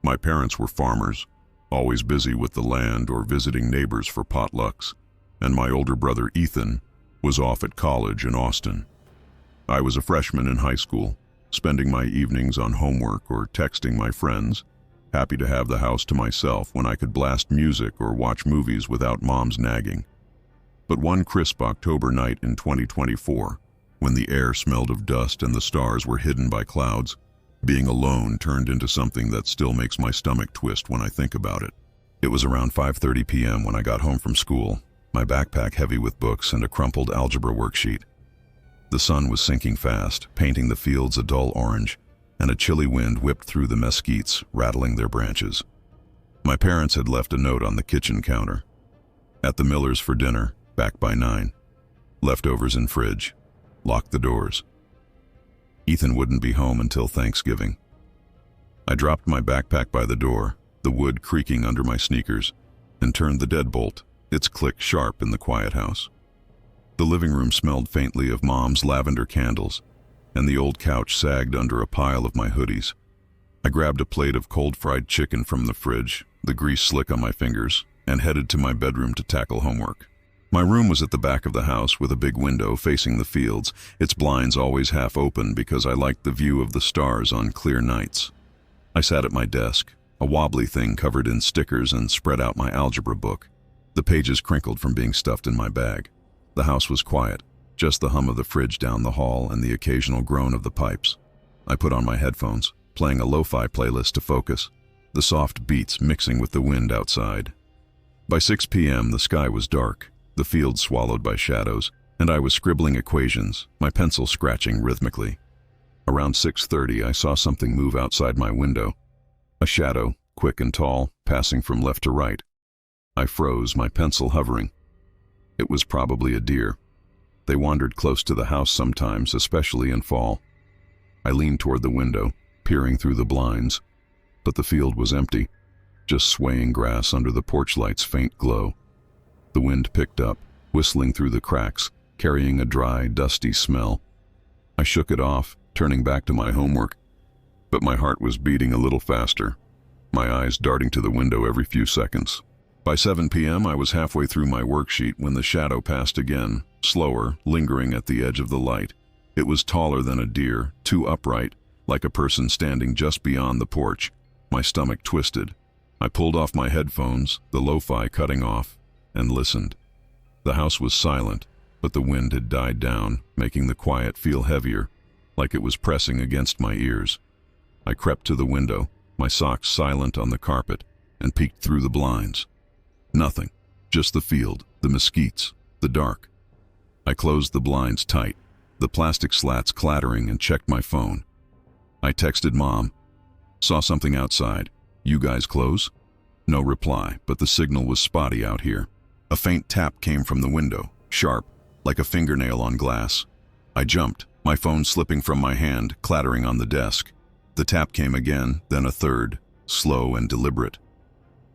My parents were farmers, always busy with the land or visiting neighbors for potlucks, and my older brother Ethan was off at college in Austin. I was a freshman in high school, spending my evenings on homework or texting my friends, happy to have the house to myself when I could blast music or watch movies without mom's nagging. But one crisp October night in 2024, when the air smelled of dust and the stars were hidden by clouds, being alone turned into something that still makes my stomach twist when I think about it. It was around 5:30 p.m. when I got home from school, my backpack heavy with books and a crumpled algebra worksheet. The sun was sinking fast, painting the fields a dull orange, and a chilly wind whipped through the mesquites, rattling their branches. My parents had left a note on the kitchen counter. At the Miller's for dinner, back by 9. Leftovers in fridge. Locked the doors. Ethan wouldn't be home until Thanksgiving. I dropped my backpack by the door, the wood creaking under my sneakers, and turned the deadbolt, its click sharp in the quiet house. The living room smelled faintly of Mom's lavender candles, and the old couch sagged under a pile of my hoodies. I grabbed a plate of cold fried chicken from the fridge, the grease slick on my fingers, and headed to my bedroom to tackle homework. My room was at the back of the house with a big window facing the fields, its blinds always half open because I liked the view of the stars on clear nights. I sat at my desk, a wobbly thing covered in stickers, and spread out my algebra book. The pages crinkled from being stuffed in my bag. The house was quiet, just the hum of the fridge down the hall and the occasional groan of the pipes. I put on my headphones, playing a lo-fi playlist to focus, the soft beats mixing with the wind outside. By 6 p.m. the sky was dark, the field swallowed by shadows, and I was scribbling equations, my pencil scratching rhythmically. Around 6:30 I saw something move outside my window. A shadow, quick and tall, passing from left to right. I froze, my pencil hovering. It was probably a deer. They wandered close to the house sometimes, especially in fall. I leaned toward the window, peering through the blinds, but the field was empty, just swaying grass under the porch light's faint glow. The wind picked up, whistling through the cracks, carrying a dry, dusty smell. I shook it off, turning back to my homework, but my heart was beating a little faster, my eyes darting to the window every few seconds. By 7 p.m. I was halfway through my worksheet when the shadow passed again, slower, lingering at the edge of the light. It was taller than a deer, too upright, like a person standing just beyond the porch. My stomach twisted. I pulled off my headphones, the lo-fi cutting off, and listened. The house was silent, but the wind had died down, making the quiet feel heavier, like it was pressing against my ears. I crept to the window, my socks silent on the carpet, and peeked through the blinds. Nothing, just the field, the mesquites, the dark. I closed the blinds tight, the plastic slats clattering, and checked my phone. I texted Mom. Saw something outside. You guys close? No reply, but the signal was spotty out here. A faint tap came from the window, sharp, like a fingernail on glass. I jumped, my phone slipping from my hand, clattering on the desk. The tap came again, then a third, slow and deliberate.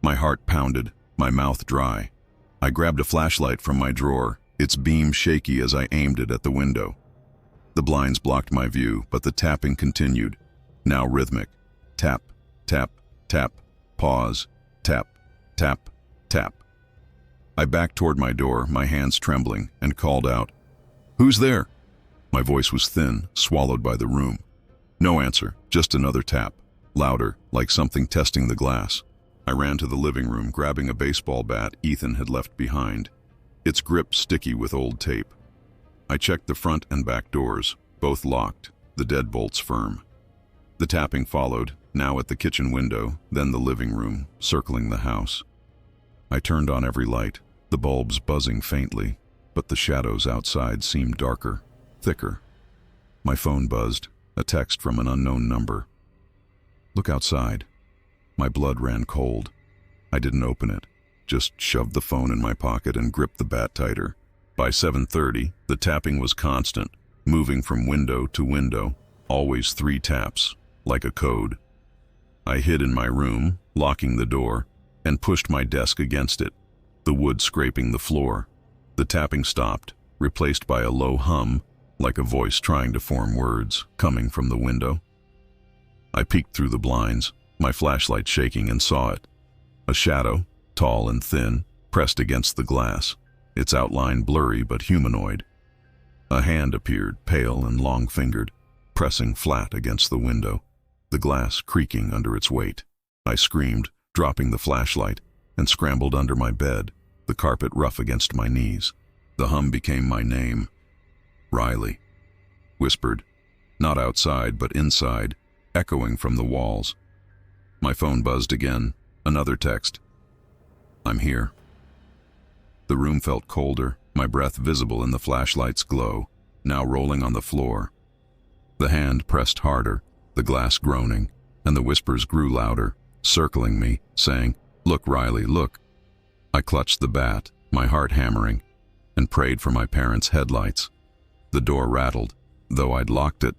My heart pounded, my mouth dry. I grabbed a flashlight from my drawer, its beam shaky as I aimed it at the window. The blinds blocked my view, but the tapping continued, now rhythmic. Tap, tap, tap, pause, tap, tap, tap. I backed toward my door, my hands trembling, and called out, "Who's there?" My voice was thin, swallowed by the room. No answer, just another tap, louder, like something testing the glass. I ran to the living room, grabbing a baseball bat Ethan had left behind, its grip sticky with old tape. I checked the front and back doors, both locked, the deadbolts firm. The tapping followed, now at the kitchen window, then the living room, circling the house. I turned on every light, the bulbs buzzing faintly, but the shadows outside seemed darker, thicker. My phone buzzed, a text from an unknown number. "Look outside." My blood ran cold. I didn't open it, just shoved the phone in my pocket and gripped the bat tighter. By 7:30, the tapping was constant, moving from window to window, always 3 taps, like a code. I hid in my room, locking the door, and pushed my desk against it, the wood scraping the floor. The tapping stopped, replaced by a low hum, like a voice trying to form words, coming from the window. I peeked through the blinds, my flashlight shaking, and saw it. A shadow, tall and thin, pressed against the glass, its outline blurry but humanoid. A hand appeared, pale and long-fingered, pressing flat against the window, the glass creaking under its weight. I screamed, dropping the flashlight, and scrambled under my bed, the carpet rough against my knees. The hum became my name. "Riley," whispered, not outside but inside, echoing from the walls. My phone buzzed again, another text. "I'm here." The room felt colder, my breath visible in the flashlight's glow, now rolling on the floor. The hand pressed harder, the glass groaning, and the whispers grew louder, circling me, saying, "Look, Riley, look." I clutched the bat, my heart hammering, and prayed for my parents' headlights. The door rattled, though I'd locked it,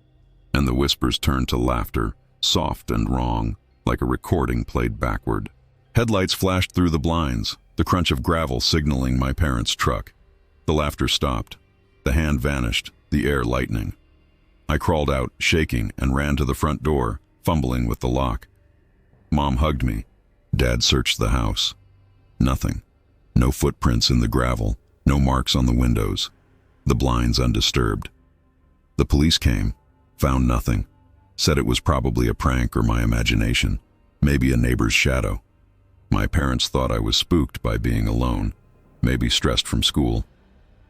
and the whispers turned to laughter, soft and wrong, like a recording played backward. Headlights flashed through the blinds, the crunch of gravel signaling my parents' truck. The laughter stopped. The hand vanished, the air lightening. I crawled out, shaking, and ran to the front door, fumbling with the lock. Mom hugged me. Dad searched the house. Nothing. No footprints in the gravel, no marks on the windows. The blinds undisturbed. The police came, found nothing, said it was probably a prank or my imagination, maybe a neighbor's shadow. My parents thought I was spooked by being alone, maybe stressed from school.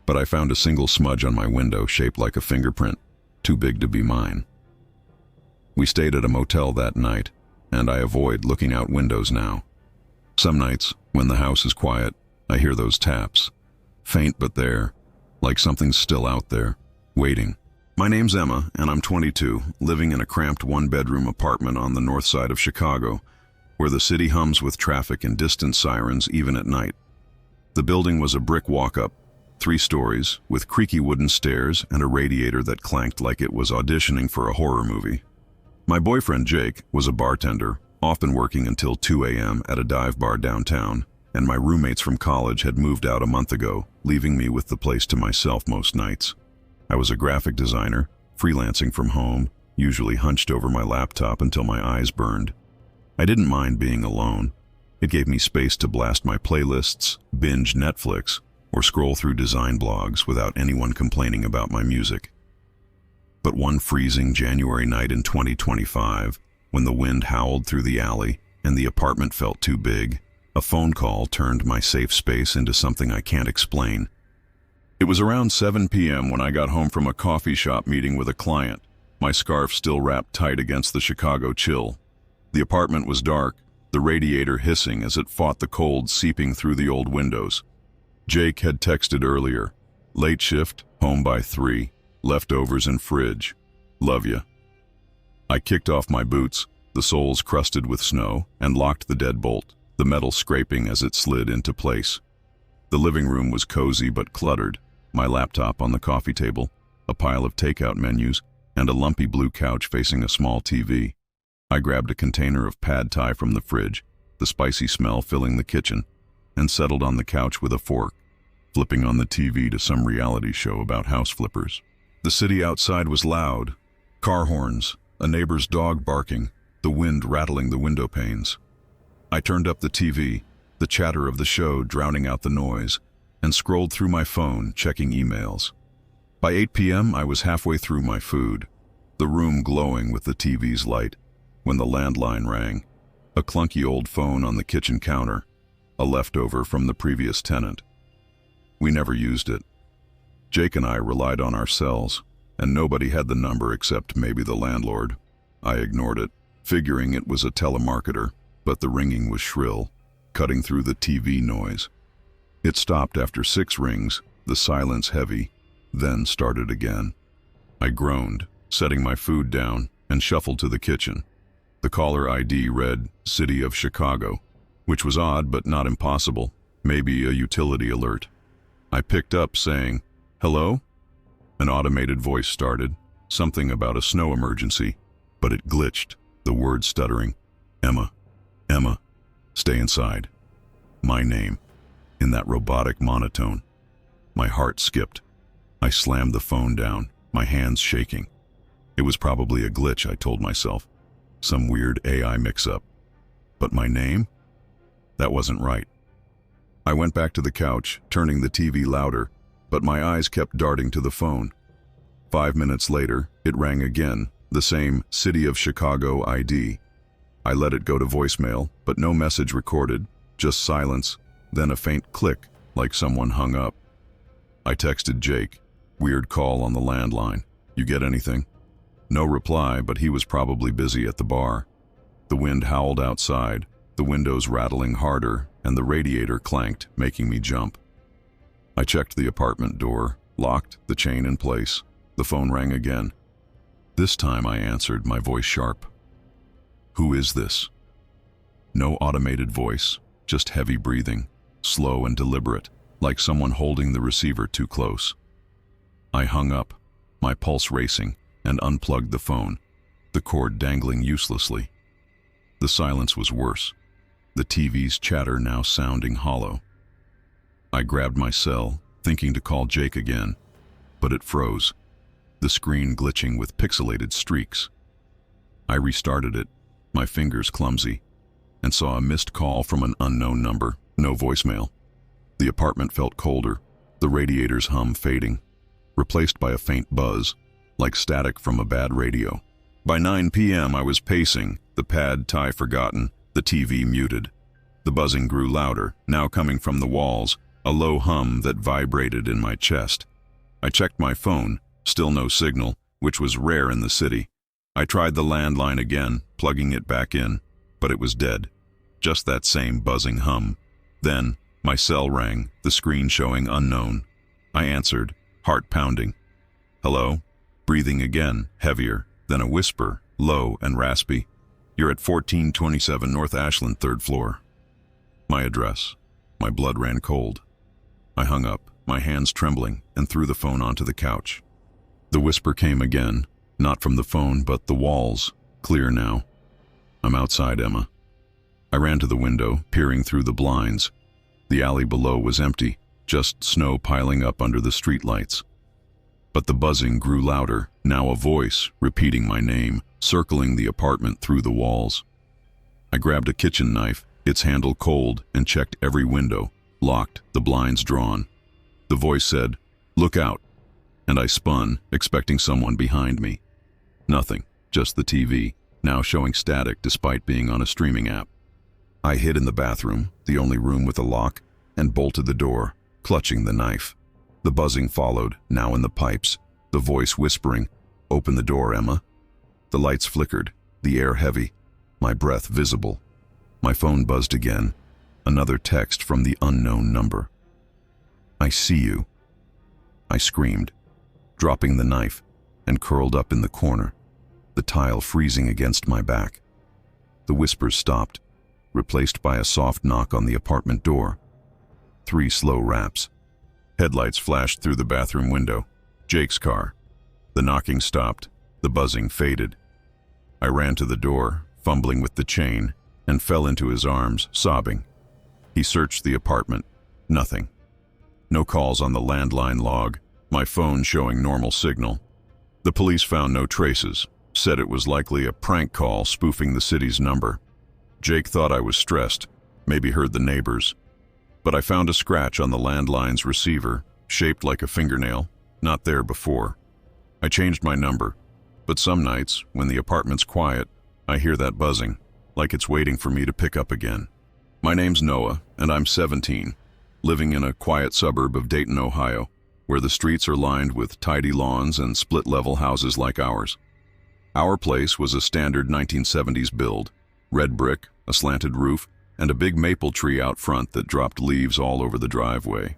But I found a single smudge on my window shaped like a fingerprint, too big to be mine. We stayed at a motel that night, and I avoid looking out windows now. Some nights, when the house is quiet, I hear those taps, faint but there, like something's still out there, waiting. My name's Emma, and I'm 22, living in a cramped one-bedroom apartment on the north side of Chicago, where the city hums with traffic and distant sirens even at night. The building was a brick walk-up, 3 stories, with creaky wooden stairs and a radiator that clanked like it was auditioning for a horror movie. My boyfriend Jake was a bartender, often working until 2 a.m. at a dive bar downtown, and my roommates from college had moved out a month ago, leaving me with the place to myself most nights. I was a graphic designer, freelancing from home, usually hunched over my laptop until my eyes burned. I didn't mind being alone. It gave me space to blast my playlists, binge Netflix, or scroll through design blogs without anyone complaining about my music. But one freezing January night in 2025, when the wind howled through the alley and the apartment felt too big, a phone call turned my safe space into something I can't explain. It was around 7 p.m. when I got home from a coffee shop meeting with a client, my scarf still wrapped tight against the Chicago chill. The apartment was dark, the radiator hissing as it fought the cold seeping through the old windows. Jake had texted earlier, "Late shift, home by 3, leftovers in fridge. Love ya." I kicked off my boots, the soles crusted with snow, and locked the deadbolt, the metal scraping as it slid into place. The living room was cozy but cluttered, my laptop on the coffee table, a pile of takeout menus, and a lumpy blue couch facing a small TV. I grabbed a container of pad thai from the fridge, the spicy smell filling the kitchen, and settled on the couch with a fork, flipping on the TV to some reality show about house flippers. The city outside was loud. Car horns, a neighbor's dog barking, the wind rattling the window panes. I turned up the TV, the chatter of the show drowning out the noise, and scrolled through my phone, checking emails. By 8 p.m., I was halfway through my food, the room glowing with the TV's light, when the landline rang. A clunky old phone on the kitchen counter, a leftover from the previous tenant. We never used it. Jake and I relied on our cells, and nobody had the number except maybe the landlord. I ignored it, figuring it was a telemarketer, but the ringing was shrill, cutting through the TV noise. It stopped after 6 rings, the silence heavy, then started again. I groaned, setting my food down, and shuffled to the kitchen. The caller ID read City of Chicago, which was odd but not impossible, maybe a utility alert. I picked up saying, "Hello?" An automated voice started, something about a snow emergency, but it glitched, the word stuttering. Emma, Emma, stay inside. My name, in that robotic monotone. My heart skipped. I slammed the phone down, my hands shaking. It was probably a glitch, I told myself. Some weird AI mix-up. But my name? That wasn't right. I went back to the couch, turning the TV louder, but my eyes kept darting to the phone. 5 minutes later, it rang again, the same City of Chicago ID. I let it go to voicemail, but no message recorded, just silence, then a faint click, like someone hung up. I texted Jake. Weird call on the landline. You get anything? No reply, but he was probably busy at the bar. The wind howled outside, the windows rattling harder, and the radiator clanked, making me jump. I checked the apartment door, locked the chain in place. The phone rang again. This time I answered, my voice sharp. Who is this? No automated voice, just heavy breathing, slow and deliberate, like someone holding the receiver too close. I hung up, my pulse racing, and unplugged the phone, the cord dangling uselessly. The silence was worse, the TV's chatter now sounding hollow. I grabbed my cell, thinking to call Jake again, but it froze, the screen glitching with pixelated streaks. I restarted it, my fingers clumsy, and saw a missed call from an unknown number, no voicemail. The apartment felt colder, the radiator's hum fading, replaced by a faint buzz, like static from a bad radio. By 9 p.m. I was pacing, the pad tie forgotten, the TV muted. The buzzing grew louder, now coming from the walls, a low hum that vibrated in my chest. I checked my phone, still no signal, which was rare in the city. I tried the landline again, plugging it back in, but it was dead. Just that same buzzing hum. Then, my cell rang, the screen showing unknown. I answered, heart pounding. Hello? Breathing again, heavier, then a whisper, low and raspy. You're at 1427 North Ashland, 3rd floor. My address. My blood ran cold. I hung up, my hands trembling, and threw the phone onto the couch. The whisper came again, not from the phone, but the walls, clear now. I'm outside, Emma. I ran to the window, peering through the blinds. The alley below was empty, just snow piling up under the streetlights. But the buzzing grew louder, now a voice, repeating my name, circling the apartment through the walls. I grabbed a kitchen knife, its handle cold, and checked every window, locked, the blinds drawn. The voice said, "Look out," and I spun, expecting someone behind me. Nothing, just the TV, now showing static despite being on a streaming app. I hid in the bathroom, the only room with a lock, and bolted the door, clutching the knife. The buzzing followed, now in the pipes, the voice whispering, "Open the door, Emma." The lights flickered, the air heavy, my breath visible. My phone buzzed again, another text from the unknown number. "I see you," I screamed, dropping the knife, and curled up in the corner, the tile freezing against my back. The whispers stopped, replaced by a soft knock on the apartment door. 3 slow raps. Headlights flashed through the bathroom window. Jake's car. The knocking stopped, the buzzing faded. I ran to the door, fumbling with the chain, and fell into his arms, sobbing. He searched the apartment. Nothing. No calls on the landline log, my phone showing normal signal, The police found no traces, said it was likely a prank call spoofing the city's number. Jake thought I was stressed, maybe heard the neighbors. But I found a scratch on the landline's receiver, shaped like a fingernail, not there before. I changed my number, but some nights, when the apartment's quiet, I hear that buzzing, like it's waiting for me to pick up again. My name's Noah, and I'm 17, living in a quiet suburb of Dayton, Ohio, where the streets are lined with tidy lawns and split-level houses like ours. Our place was a standard 1970s build, red brick, a slanted roof, and a big maple tree out front that dropped leaves all over the driveway.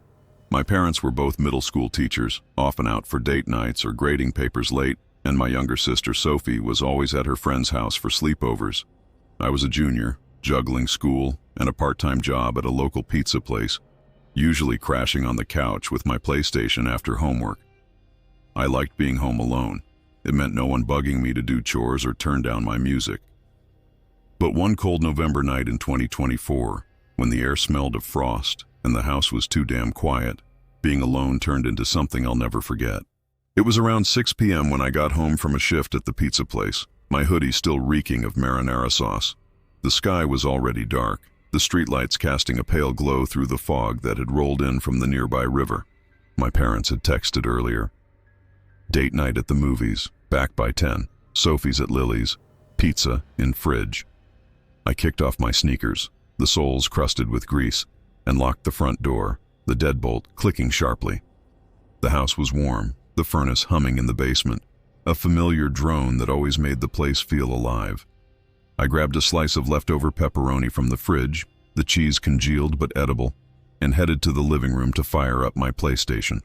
My parents were both middle school teachers, often out for date nights or grading papers late, and my younger sister Sophie was always at her friend's house for sleepovers. I was a junior, juggling school and a part-time job at a local pizza place, usually crashing on the couch with my PlayStation after homework. I liked being home alone. It meant no one bugging me to do chores or turn down my music. But one cold November night in 2024, when the air smelled of frost and the house was too damn quiet, being alone turned into something I'll never forget. It was around 6 p.m. when I got home from a shift at the pizza place, my hoodie still reeking of marinara sauce. The sky was already dark, the streetlights casting a pale glow through the fog that had rolled in from the nearby river. My parents had texted earlier. Date night at the movies, back by 10, Sophie's at Lily's, pizza in fridge. I kicked off my sneakers, the soles crusted with grease, and locked the front door, the deadbolt clicking sharply. The house was warm, the furnace humming in the basement, a familiar drone that always made the place feel alive. I grabbed a slice of leftover pepperoni from the fridge, the cheese congealed but edible, and headed to the living room to fire up my PlayStation.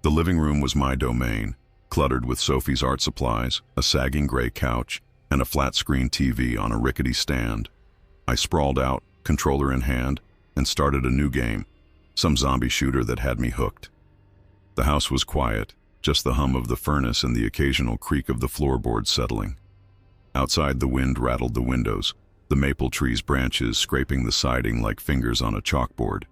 The living room was my domain, cluttered with Sophie's art supplies, a sagging gray couch, and a flat-screen TV on a rickety stand. I sprawled out, controller in hand, and started a new game, some zombie shooter that had me hooked. The house was quiet, just the hum of the furnace and the occasional creak of the floorboards settling. Outside, the wind rattled the windows, the maple tree's branches scraping the siding like fingers on a chalkboard.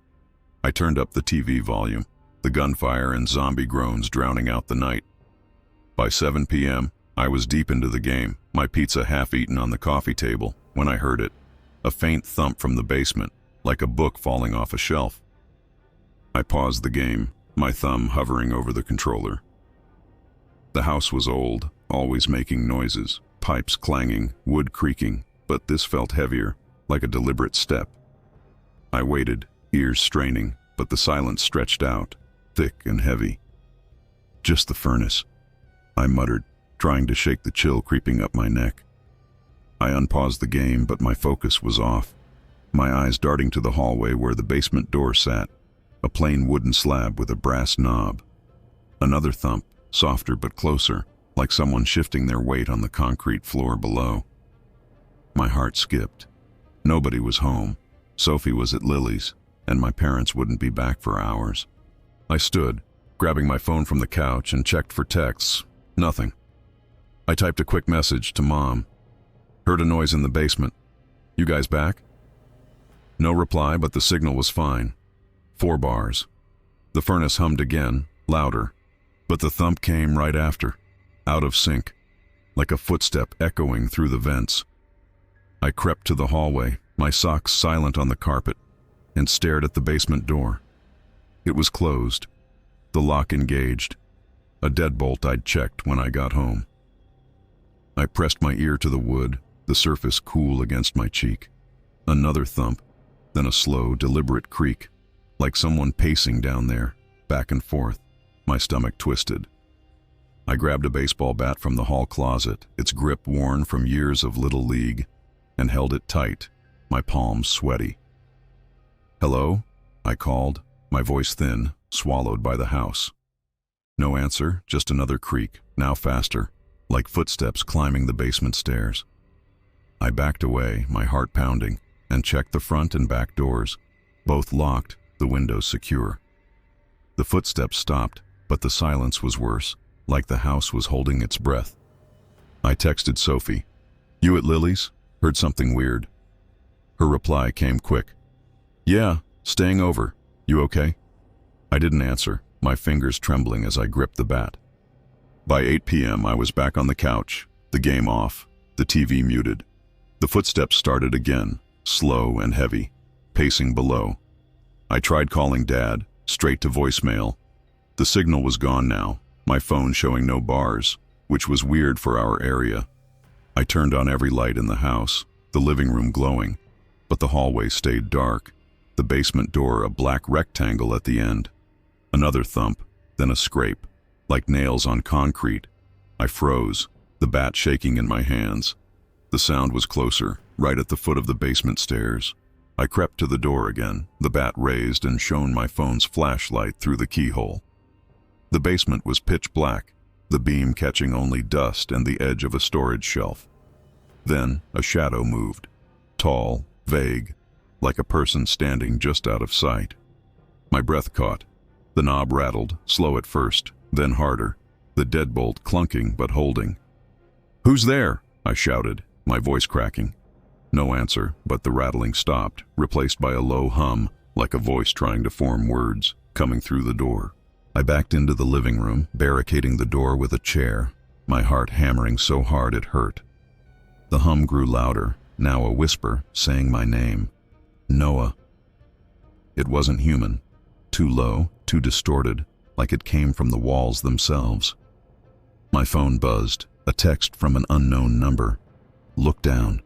I turned up the TV volume, the gunfire and zombie groans drowning out the night. By 7 p.m., I was deep into the game, my pizza half-eaten on the coffee table, when I heard it, a faint thump from the basement, like a book falling off a shelf. I paused the game, my thumb hovering over the controller. The house was old, always making noises, pipes clanging, wood creaking, but this felt heavier, like a deliberate step. I waited, ears straining, but the silence stretched out, thick and heavy. Just the furnace, I muttered, trying to shake the chill creeping up my neck. I unpaused the game, but my focus was off, my eyes darting to the hallway where the basement door sat, a plain wooden slab with a brass knob. Another thump, softer but closer, like someone shifting their weight on the concrete floor below. My heart skipped. Nobody was home. Sophie was at Lily's, and my parents wouldn't be back for hours. I stood, grabbing my phone from the couch, and checked for texts. Nothing. I typed a quick message to Mom. Heard a noise in the basement. You guys back? No reply, but the signal was fine. 4 bars. The furnace hummed again, louder, but the thump came right after, out of sync, like a footstep echoing through the vents. I crept to the hallway, my socks silent on the carpet, and stared at the basement door. It was closed, the lock engaged, a deadbolt I'd checked when I got home. I pressed my ear to the wood, the surface cool against my cheek. Another thump, then a slow, deliberate creak, like someone pacing down there, back and forth. My stomach twisted. I grabbed a baseball bat from the hall closet, its grip worn from years of Little League, and held it tight, my palms sweaty. "Hello?" I called, my voice thin, swallowed by the house. No answer, just another creak, now faster, like footsteps climbing the basement stairs. I backed away, my heart pounding, and checked the front and back doors, both locked, the windows secure. The footsteps stopped, but the silence was worse, like the house was holding its breath. I texted Sophie. "You at Lily's? Heard something weird." Her reply came quick. "Yeah, staying over. You okay?" I didn't answer, my fingers trembling as I gripped the bat. By 8 p.m., I was back on the couch, the game off, the TV muted. The footsteps started again, slow and heavy, pacing below. I tried calling Dad, straight to voicemail. The signal was gone now, my phone showing no bars, which was weird for our area. I turned on every light in the house, the living room glowing, but the hallway stayed dark, the basement door a black rectangle at the end. Another thump, then a scrape, like nails on concrete. I froze, the bat shaking in my hands. The sound was closer, right at the foot of the basement stairs. I crept to the door again, the bat raised and shone my phone's flashlight through the keyhole. The basement was pitch black, the beam catching only dust and the edge of a storage shelf. Then a shadow moved, tall, vague, like a person standing just out of sight. My breath caught. The knob rattled, slow at first, then harder, the deadbolt clunking but holding. "Who's there?" I shouted, my voice cracking. No answer, but the rattling stopped, replaced by a low hum, like a voice trying to form words, coming through the door. I backed into the living room, barricading the door with a chair, my heart hammering so hard it hurt. The hum grew louder, now a whisper, saying my name. Noah. It wasn't human. Too low, too distorted, like it came from the walls themselves. My phone buzzed, a text from an unknown number. Look down.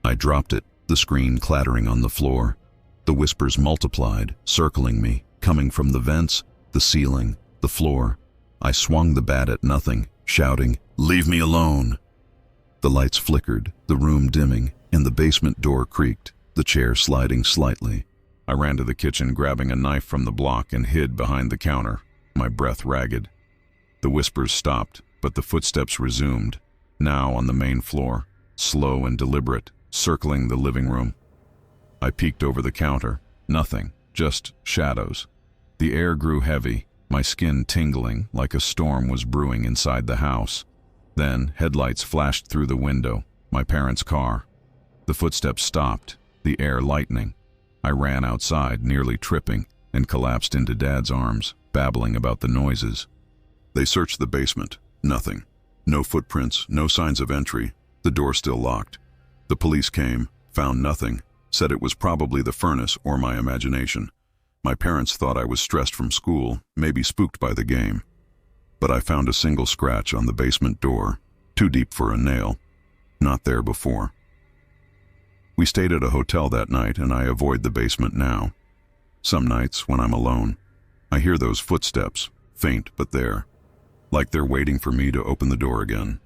I dropped it, the screen clattering on the floor. The whispers multiplied, circling me, coming from the vents, the ceiling, the floor. I swung the bat at nothing, shouting, "Leave me alone!" The lights flickered, the room dimming, and the basement door creaked, the chair sliding slightly. I ran to the kitchen, grabbing a knife from the block, and hid behind the counter, my breath ragged. The whispers stopped, but the footsteps resumed, now on the main floor, slow and deliberate, circling the living room. I peeked over the counter. Nothing, just shadows. The air grew heavy, my skin tingling like a storm was brewing inside the house. Then headlights flashed through the window, my parents' car. The footsteps stopped, the air lightening. I ran outside, nearly tripping, and collapsed into Dad's arms, babbling about the noises. They searched the basement. Nothing. No footprints, no signs of entry. The door still locked. The police came, found nothing, said it was probably the furnace or my imagination. My parents thought I was stressed from school, maybe spooked by the game. But I found a single scratch on the basement door, too deep for a nail. Not there before. We stayed at a hotel that night, and I avoid the basement now. Some nights, when I'm alone, I hear those footsteps, faint but there, like they're waiting for me to open the door again.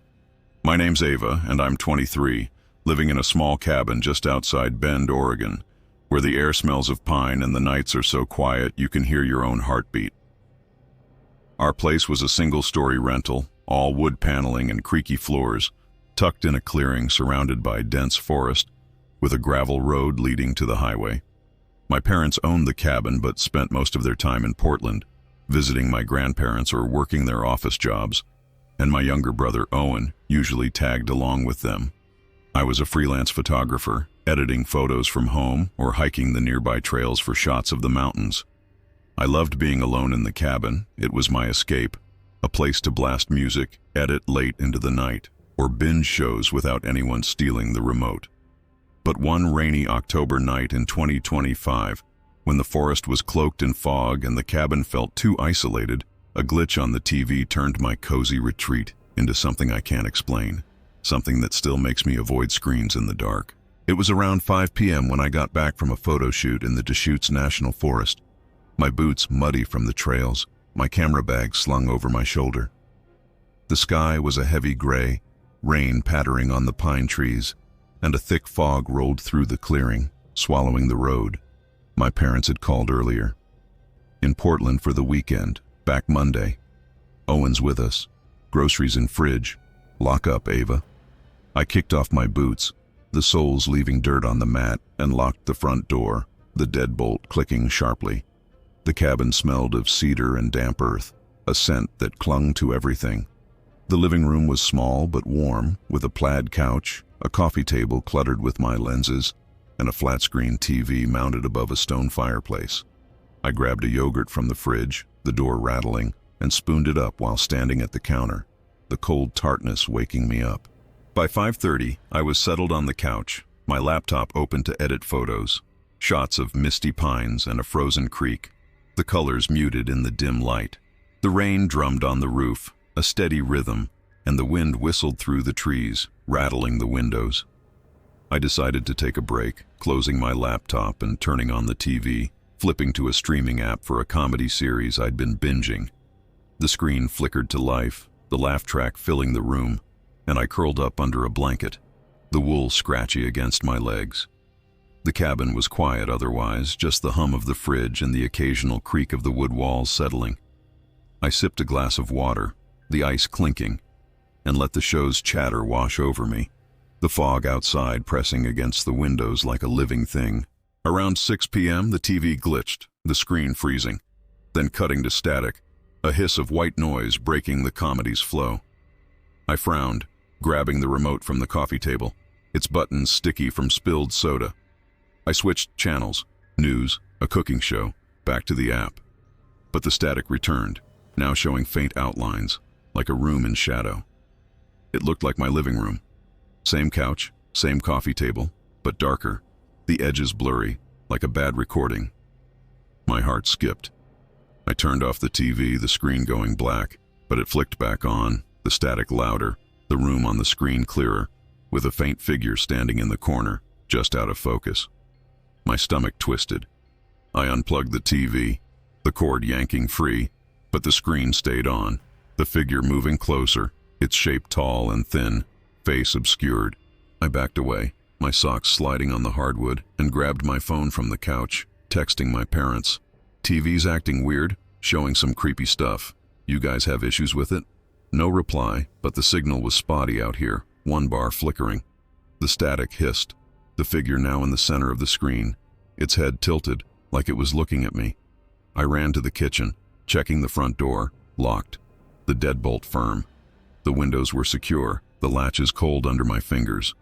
My name's Ava, and I'm 23, living in a small cabin just outside Bend, Oregon, where the air smells of pine and the nights are so quiet you can hear your own heartbeat. Our place was a single-story rental, all wood paneling and creaky floors, tucked in a clearing surrounded by dense forest, with a gravel road leading to the highway. My parents owned the cabin but spent most of their time in Portland, visiting my grandparents or working their office jobs, and my younger brother Owen usually tagged along with them. I was a freelance photographer, editing photos from home or hiking the nearby trails for shots of the mountains. I loved being alone in the cabin. It was my escape, a place to blast music, edit late into the night, or binge shows without anyone stealing the remote. But one rainy October night in 2025, when the forest was cloaked in fog and the cabin felt too isolated, a glitch on the TV turned my cozy retreat into something I can't explain, something that still makes me avoid screens in the dark. It was around 5 p.m. when I got back from a photo shoot in the Deschutes National Forest, my boots muddy from the trails, my camera bag slung over my shoulder. The sky was a heavy gray, rain pattering on the pine trees, and a thick fog rolled through the clearing, swallowing the road. My parents had called earlier. In Portland for the weekend, back Monday. Owen's with us. Groceries in fridge. Lock up, Ava. I kicked off my boots, the soles leaving dirt on the mat, and locked the front door, the deadbolt clicking sharply. The cabin smelled of cedar and damp earth, a scent that clung to everything. The living room was small but warm, with a plaid couch, a coffee table cluttered with my lenses, and a flat-screen TV mounted above a stone fireplace. I grabbed a yogurt from the fridge, the door rattling, and spooned it up while standing at the counter, the cold tartness waking me up. By 5:30, I was settled on the couch, my laptop open to edit photos, shots of misty pines and a frozen creek, the colors muted in the dim light. The rain drummed on the roof, a steady rhythm, and the wind whistled through the trees, rattling the windows. I decided to take a break, closing my laptop and turning on the TV, flipping to a streaming app for a comedy series I'd been binging. The screen flickered to life, the laugh track filling the room, and I curled up under a blanket, the wool scratchy against my legs. The cabin was quiet otherwise, just the hum of the fridge and the occasional creak of the wood walls settling. I sipped a glass of water, the ice clinking, and let the show's chatter wash over me, the fog outside pressing against the windows like a living thing. Around 6 p.m., the TV glitched, the screen freezing, then cutting to static, a hiss of white noise breaking the comedy's flow. I frowned, grabbing the remote from the coffee table, its buttons sticky from spilled soda. I switched channels, news, a cooking show, back to the app. But the static returned, now showing faint outlines, like a room in shadow. It looked like my living room. Same couch, same coffee table, but darker, the edges blurry, like a bad recording. My heart skipped. I turned off the TV, the screen going black, but it flicked back on, the static louder, the room on the screen clearer, with a faint figure standing in the corner, just out of focus. My stomach twisted. I unplugged the TV, the cord yanking free, but the screen stayed on, the figure moving closer, its shape tall and thin, face obscured. I backed away, my socks sliding on the hardwood, and grabbed my phone from the couch, texting my parents. TV's acting weird, showing some creepy stuff. You guys have issues with it? No reply, but the signal was spotty out here, one bar flickering. The static hissed, the figure now in the center of the screen, its head tilted, like it was looking at me. I ran to the kitchen, checking the front door, locked, the deadbolt firm. The windows were secure, the latches cold under my fingers.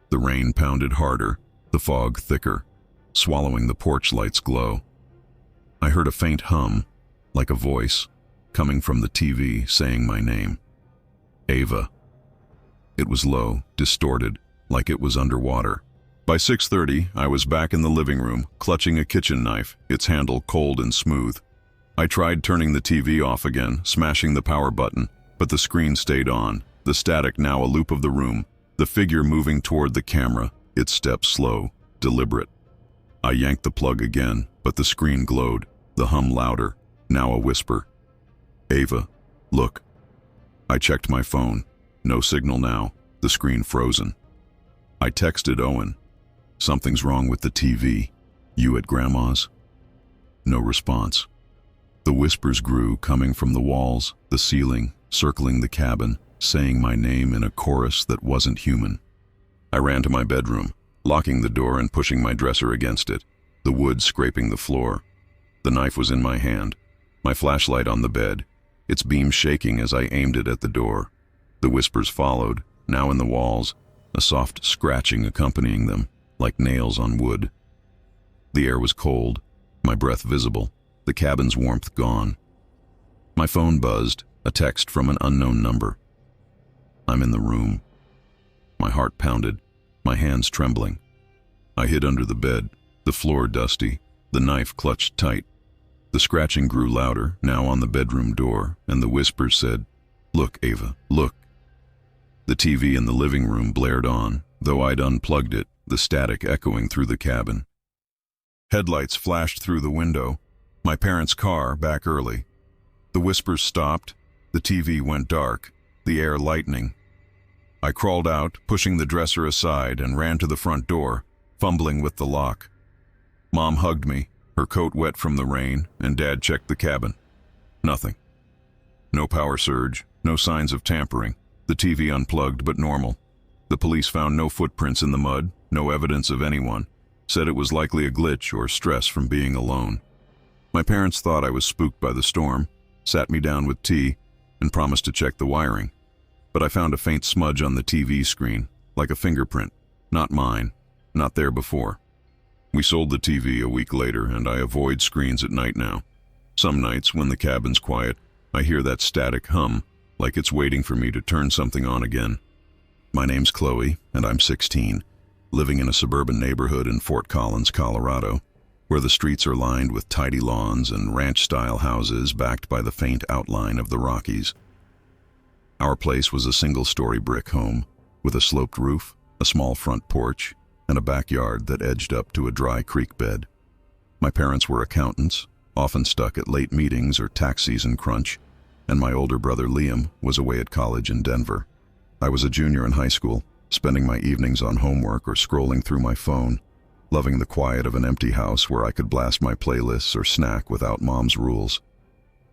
The rain pounded harder, the fog thicker, swallowing the porch light's glow. I heard a faint hum, like a voice, coming from the TV saying my name. Ava. It was low, distorted, like it was underwater. By 6:30, I was back in the living room, clutching a kitchen knife, its handle cold and smooth. I tried turning the TV off again, smashing the power button, but the screen stayed on, the static now a loop of the room, the figure moving toward the camera, its steps slow, deliberate. I yanked the plug again, but the screen glowed, the hum louder, now a whisper. Ava, look. I checked my phone. No signal now, the screen frozen. I texted Owen. Something's wrong with the TV. You at Grandma's? No response. The whispers grew, coming from the walls, the ceiling, circling the cabin, saying my name in a chorus that wasn't human. I ran to my bedroom, locking the door and pushing my dresser against it, the wood scraping the floor. The knife was in my hand, my flashlight on the bed, its beam shaking as I aimed it at the door. The whispers followed, now in the walls, a soft scratching accompanying them, like nails on wood. The air was cold, my breath visible, the cabin's warmth gone. My phone buzzed, a text from an unknown number. I'm in the room. My heart pounded, my hands trembling. I hid under the bed, the floor dusty, the knife clutched tight. The scratching grew louder, now on the bedroom door, and the whispers said, "Look, Ava, look." The TV in the living room blared on, though I'd unplugged it, the static echoing through the cabin. Headlights flashed through the window, my parents' car back early. The whispers stopped, the TV went dark, the air lightening. I crawled out, pushing the dresser aside, and ran to the front door, fumbling with the lock. Mom hugged me, her coat wet from the rain, and Dad checked the cabin. Nothing. No power surge, no signs of tampering, the TV unplugged but normal. The police found no footprints in the mud, no evidence of anyone, said it was likely a glitch or stress from being alone. My parents thought I was spooked by the storm, sat me down with tea, and promised to check the wiring. But I found a faint smudge on the TV screen, like a fingerprint. Not mine, not there before. We sold the TV a week later, and I avoid screens at night now. Some nights, when the cabin's quiet, I hear that static hum, like it's waiting for me to turn something on again. My name's Chloe, and I'm 16, living in a suburban neighborhood in Fort Collins, Colorado, where the streets are lined with tidy lawns and ranch-style houses backed by the faint outline of the Rockies. Our place was a single-story brick home, with a sloped roof, a small front porch, and a backyard that edged up to a dry creek bed. My parents were accountants, often stuck at late meetings or tax season crunch, and my older brother Liam was away at college in Denver. I was a junior in high school, spending my evenings on homework or scrolling through my phone, loving the quiet of an empty house where I could blast my playlists or snack without mom's rules.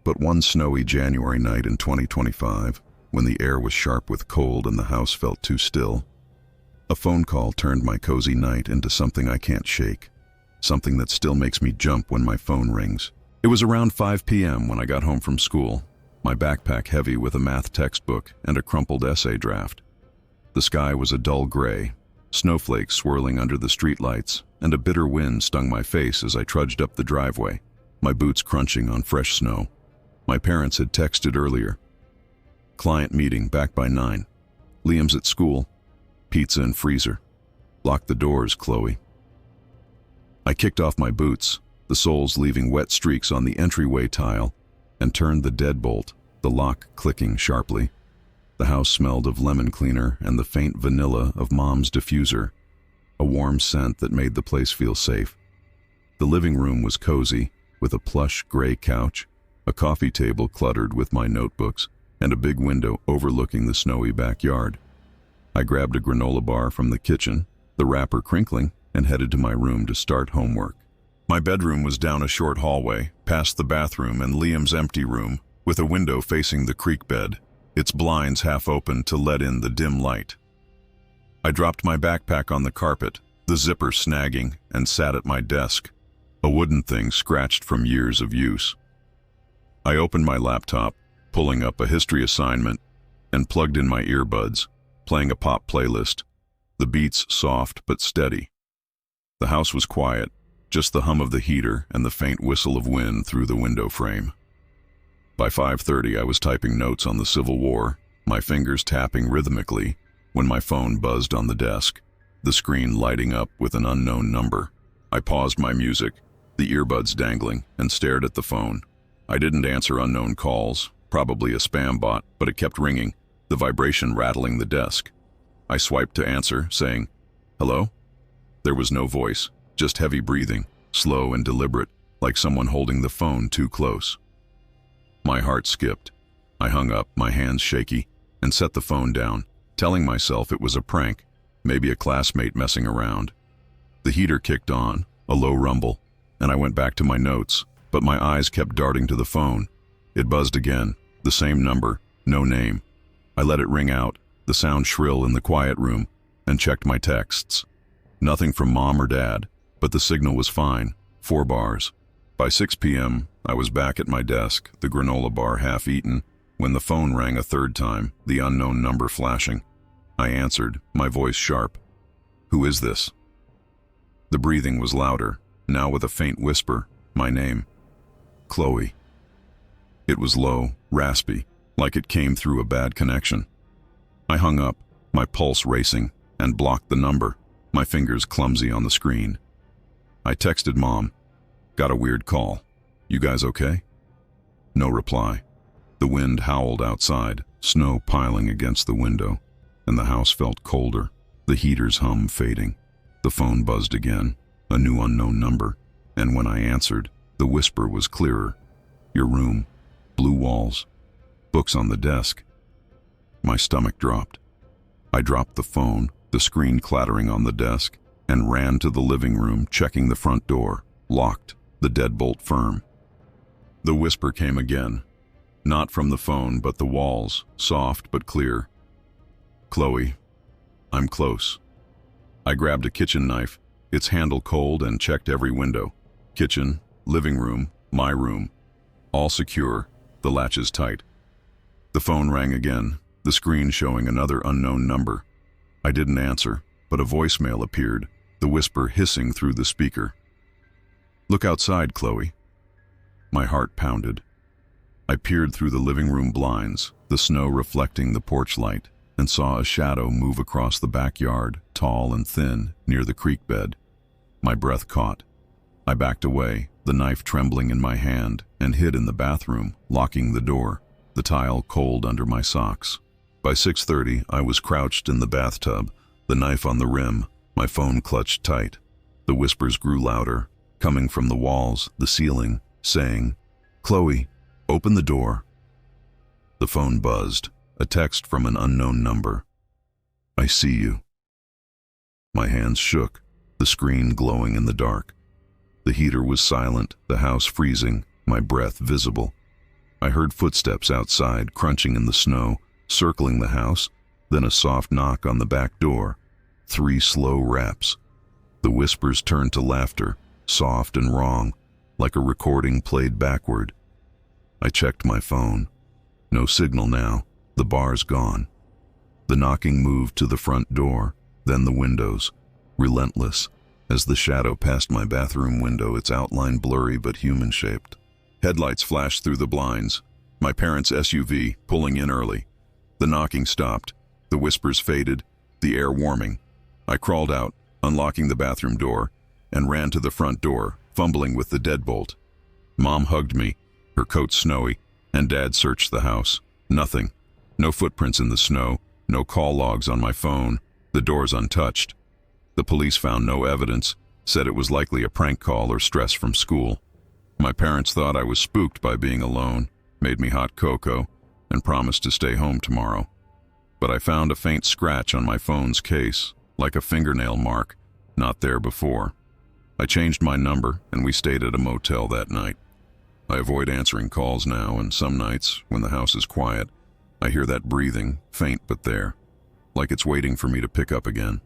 But one snowy January night in 2025, when the air was sharp with cold and the house felt too still, a phone call turned my cozy night into something I can't shake, something that still makes me jump when my phone rings. It was around 5 p.m. when I got home from school, my backpack heavy with a math textbook and a crumpled essay draft. The sky was a dull gray, snowflakes swirling under the streetlights, and a bitter wind stung my face as I trudged up the driveway, my boots crunching on fresh snow. My parents had texted earlier. Client meeting back by 9. Liam's at school. Pizza and freezer. Lock the doors, Chloe. I kicked off my boots, the soles leaving wet streaks on the entryway tile, and turned the deadbolt, the lock clicking sharply. The house smelled of lemon cleaner and the faint vanilla of Mom's diffuser, a warm scent that made the place feel safe. The living room was cozy, with a plush gray couch, a coffee table cluttered with my notebooks, and a big window overlooking the snowy backyard. I grabbed a granola bar from the kitchen, the wrapper crinkling, and headed to my room to start homework. My bedroom was down a short hallway, past the bathroom and Liam's empty room, with a window facing the creek bed, its blinds half open to let in the dim light. I dropped my backpack on the carpet, the zipper snagging, and sat at my desk, a wooden thing scratched from years of use. I opened my laptop, pulling up a history assignment, and plugged in my earbuds, playing a pop playlist, the beats soft but steady. The house was quiet, just the hum of the heater and the faint whistle of wind through the window frame. By 5:30, I was typing notes on the Civil War, my fingers tapping rhythmically, when my phone buzzed on the desk, the screen lighting up with an unknown number. I paused my music, the earbuds dangling, and stared at the phone. I didn't answer unknown calls, probably a spam bot, but it kept ringing, the vibration rattling the desk. I swiped to answer, saying, "Hello?" There was no voice, just heavy breathing, slow and deliberate, like someone holding the phone too close. My heart skipped. I hung up, my hands shaky, and set the phone down, telling myself it was a prank, maybe a classmate messing around. The heater kicked on, a low rumble, and I went back to my notes, but my eyes kept darting to the phone. It buzzed again, the same number, no name. I let it ring out, the sound shrill in the quiet room, and checked my texts. Nothing from Mom or Dad, but the signal was fine, 4 bars. By 6 p.m., I was back at my desk, the granola bar half eaten, when the phone rang a third time, the unknown number flashing. I answered, my voice sharp. "Who is this?" The breathing was louder, now with a faint whisper, my name. "Chloe." It was low, raspy, like it came through a bad connection. I hung up, my pulse racing, and blocked the number, my fingers clumsy on the screen. I texted Mom. "Got a weird call. You guys okay?" No reply. The wind howled outside, snow piling against the window, and the house felt colder, the heater's hum fading. The phone buzzed again, a new unknown number, and when I answered, the whisper was clearer. "Your room, blue walls, books on the desk." My stomach dropped. I dropped the phone, the screen clattering on the desk, and ran to the living room, checking the front door, locked, the deadbolt firm. The whisper came again, not from the phone but the walls, soft but clear. "Chloe, I'm close." I grabbed a kitchen knife, its handle cold, and checked every window. Kitchen, living room, my room. All secure, the latches tight. The phone rang again, the screen showing another unknown number. I didn't answer, but a voicemail appeared, the whisper hissing through the speaker. "Look outside, Chloe." My heart pounded. I peered through the living room blinds, the snow reflecting the porch light, and saw a shadow move across the backyard, tall and thin, near the creek bed. My breath caught. I backed away, the knife trembling in my hand, and hid in the bathroom, locking the door, the tile cold under my socks. By 6:30, I was crouched in the bathtub, the knife on the rim, my phone clutched tight. The whispers grew louder, coming from the walls, the ceiling, saying, "Chloe, open the door." The phone buzzed, a text from an unknown number. "I see you." My hands shook, the screen glowing in the dark. The heater was silent, the house freezing, my breath visible. I heard footsteps outside, crunching in the snow, circling the house, then a soft knock on the back door. 3 slow raps. The whispers turned to laughter, soft and wrong, like a recording played backward. I checked my phone. No signal now, the bar's gone. The knocking moved to the front door, then the windows, relentless, as the shadow passed my bathroom window, its outline blurry but human-shaped. Headlights flashed through the blinds, my parents' SUV pulling in early. The knocking stopped, the whispers faded, the air warming. I crawled out, unlocking the bathroom door, and ran to the front door, fumbling with the deadbolt. Mom hugged me, her coat snowy, and Dad searched the house. Nothing. No footprints in the snow, no call logs on my phone, the doors untouched. The police found no evidence, said it was likely a prank call or stress from school. My parents thought I was spooked by being alone, made me hot cocoa, and promised to stay home tomorrow. But I found a faint scratch on my phone's case, like a fingernail mark, not there before. I changed my number, and we stayed at a motel that night. I avoid answering calls now, and some nights, when the house is quiet, I hear that breathing, faint but there, like it's waiting for me to pick up again.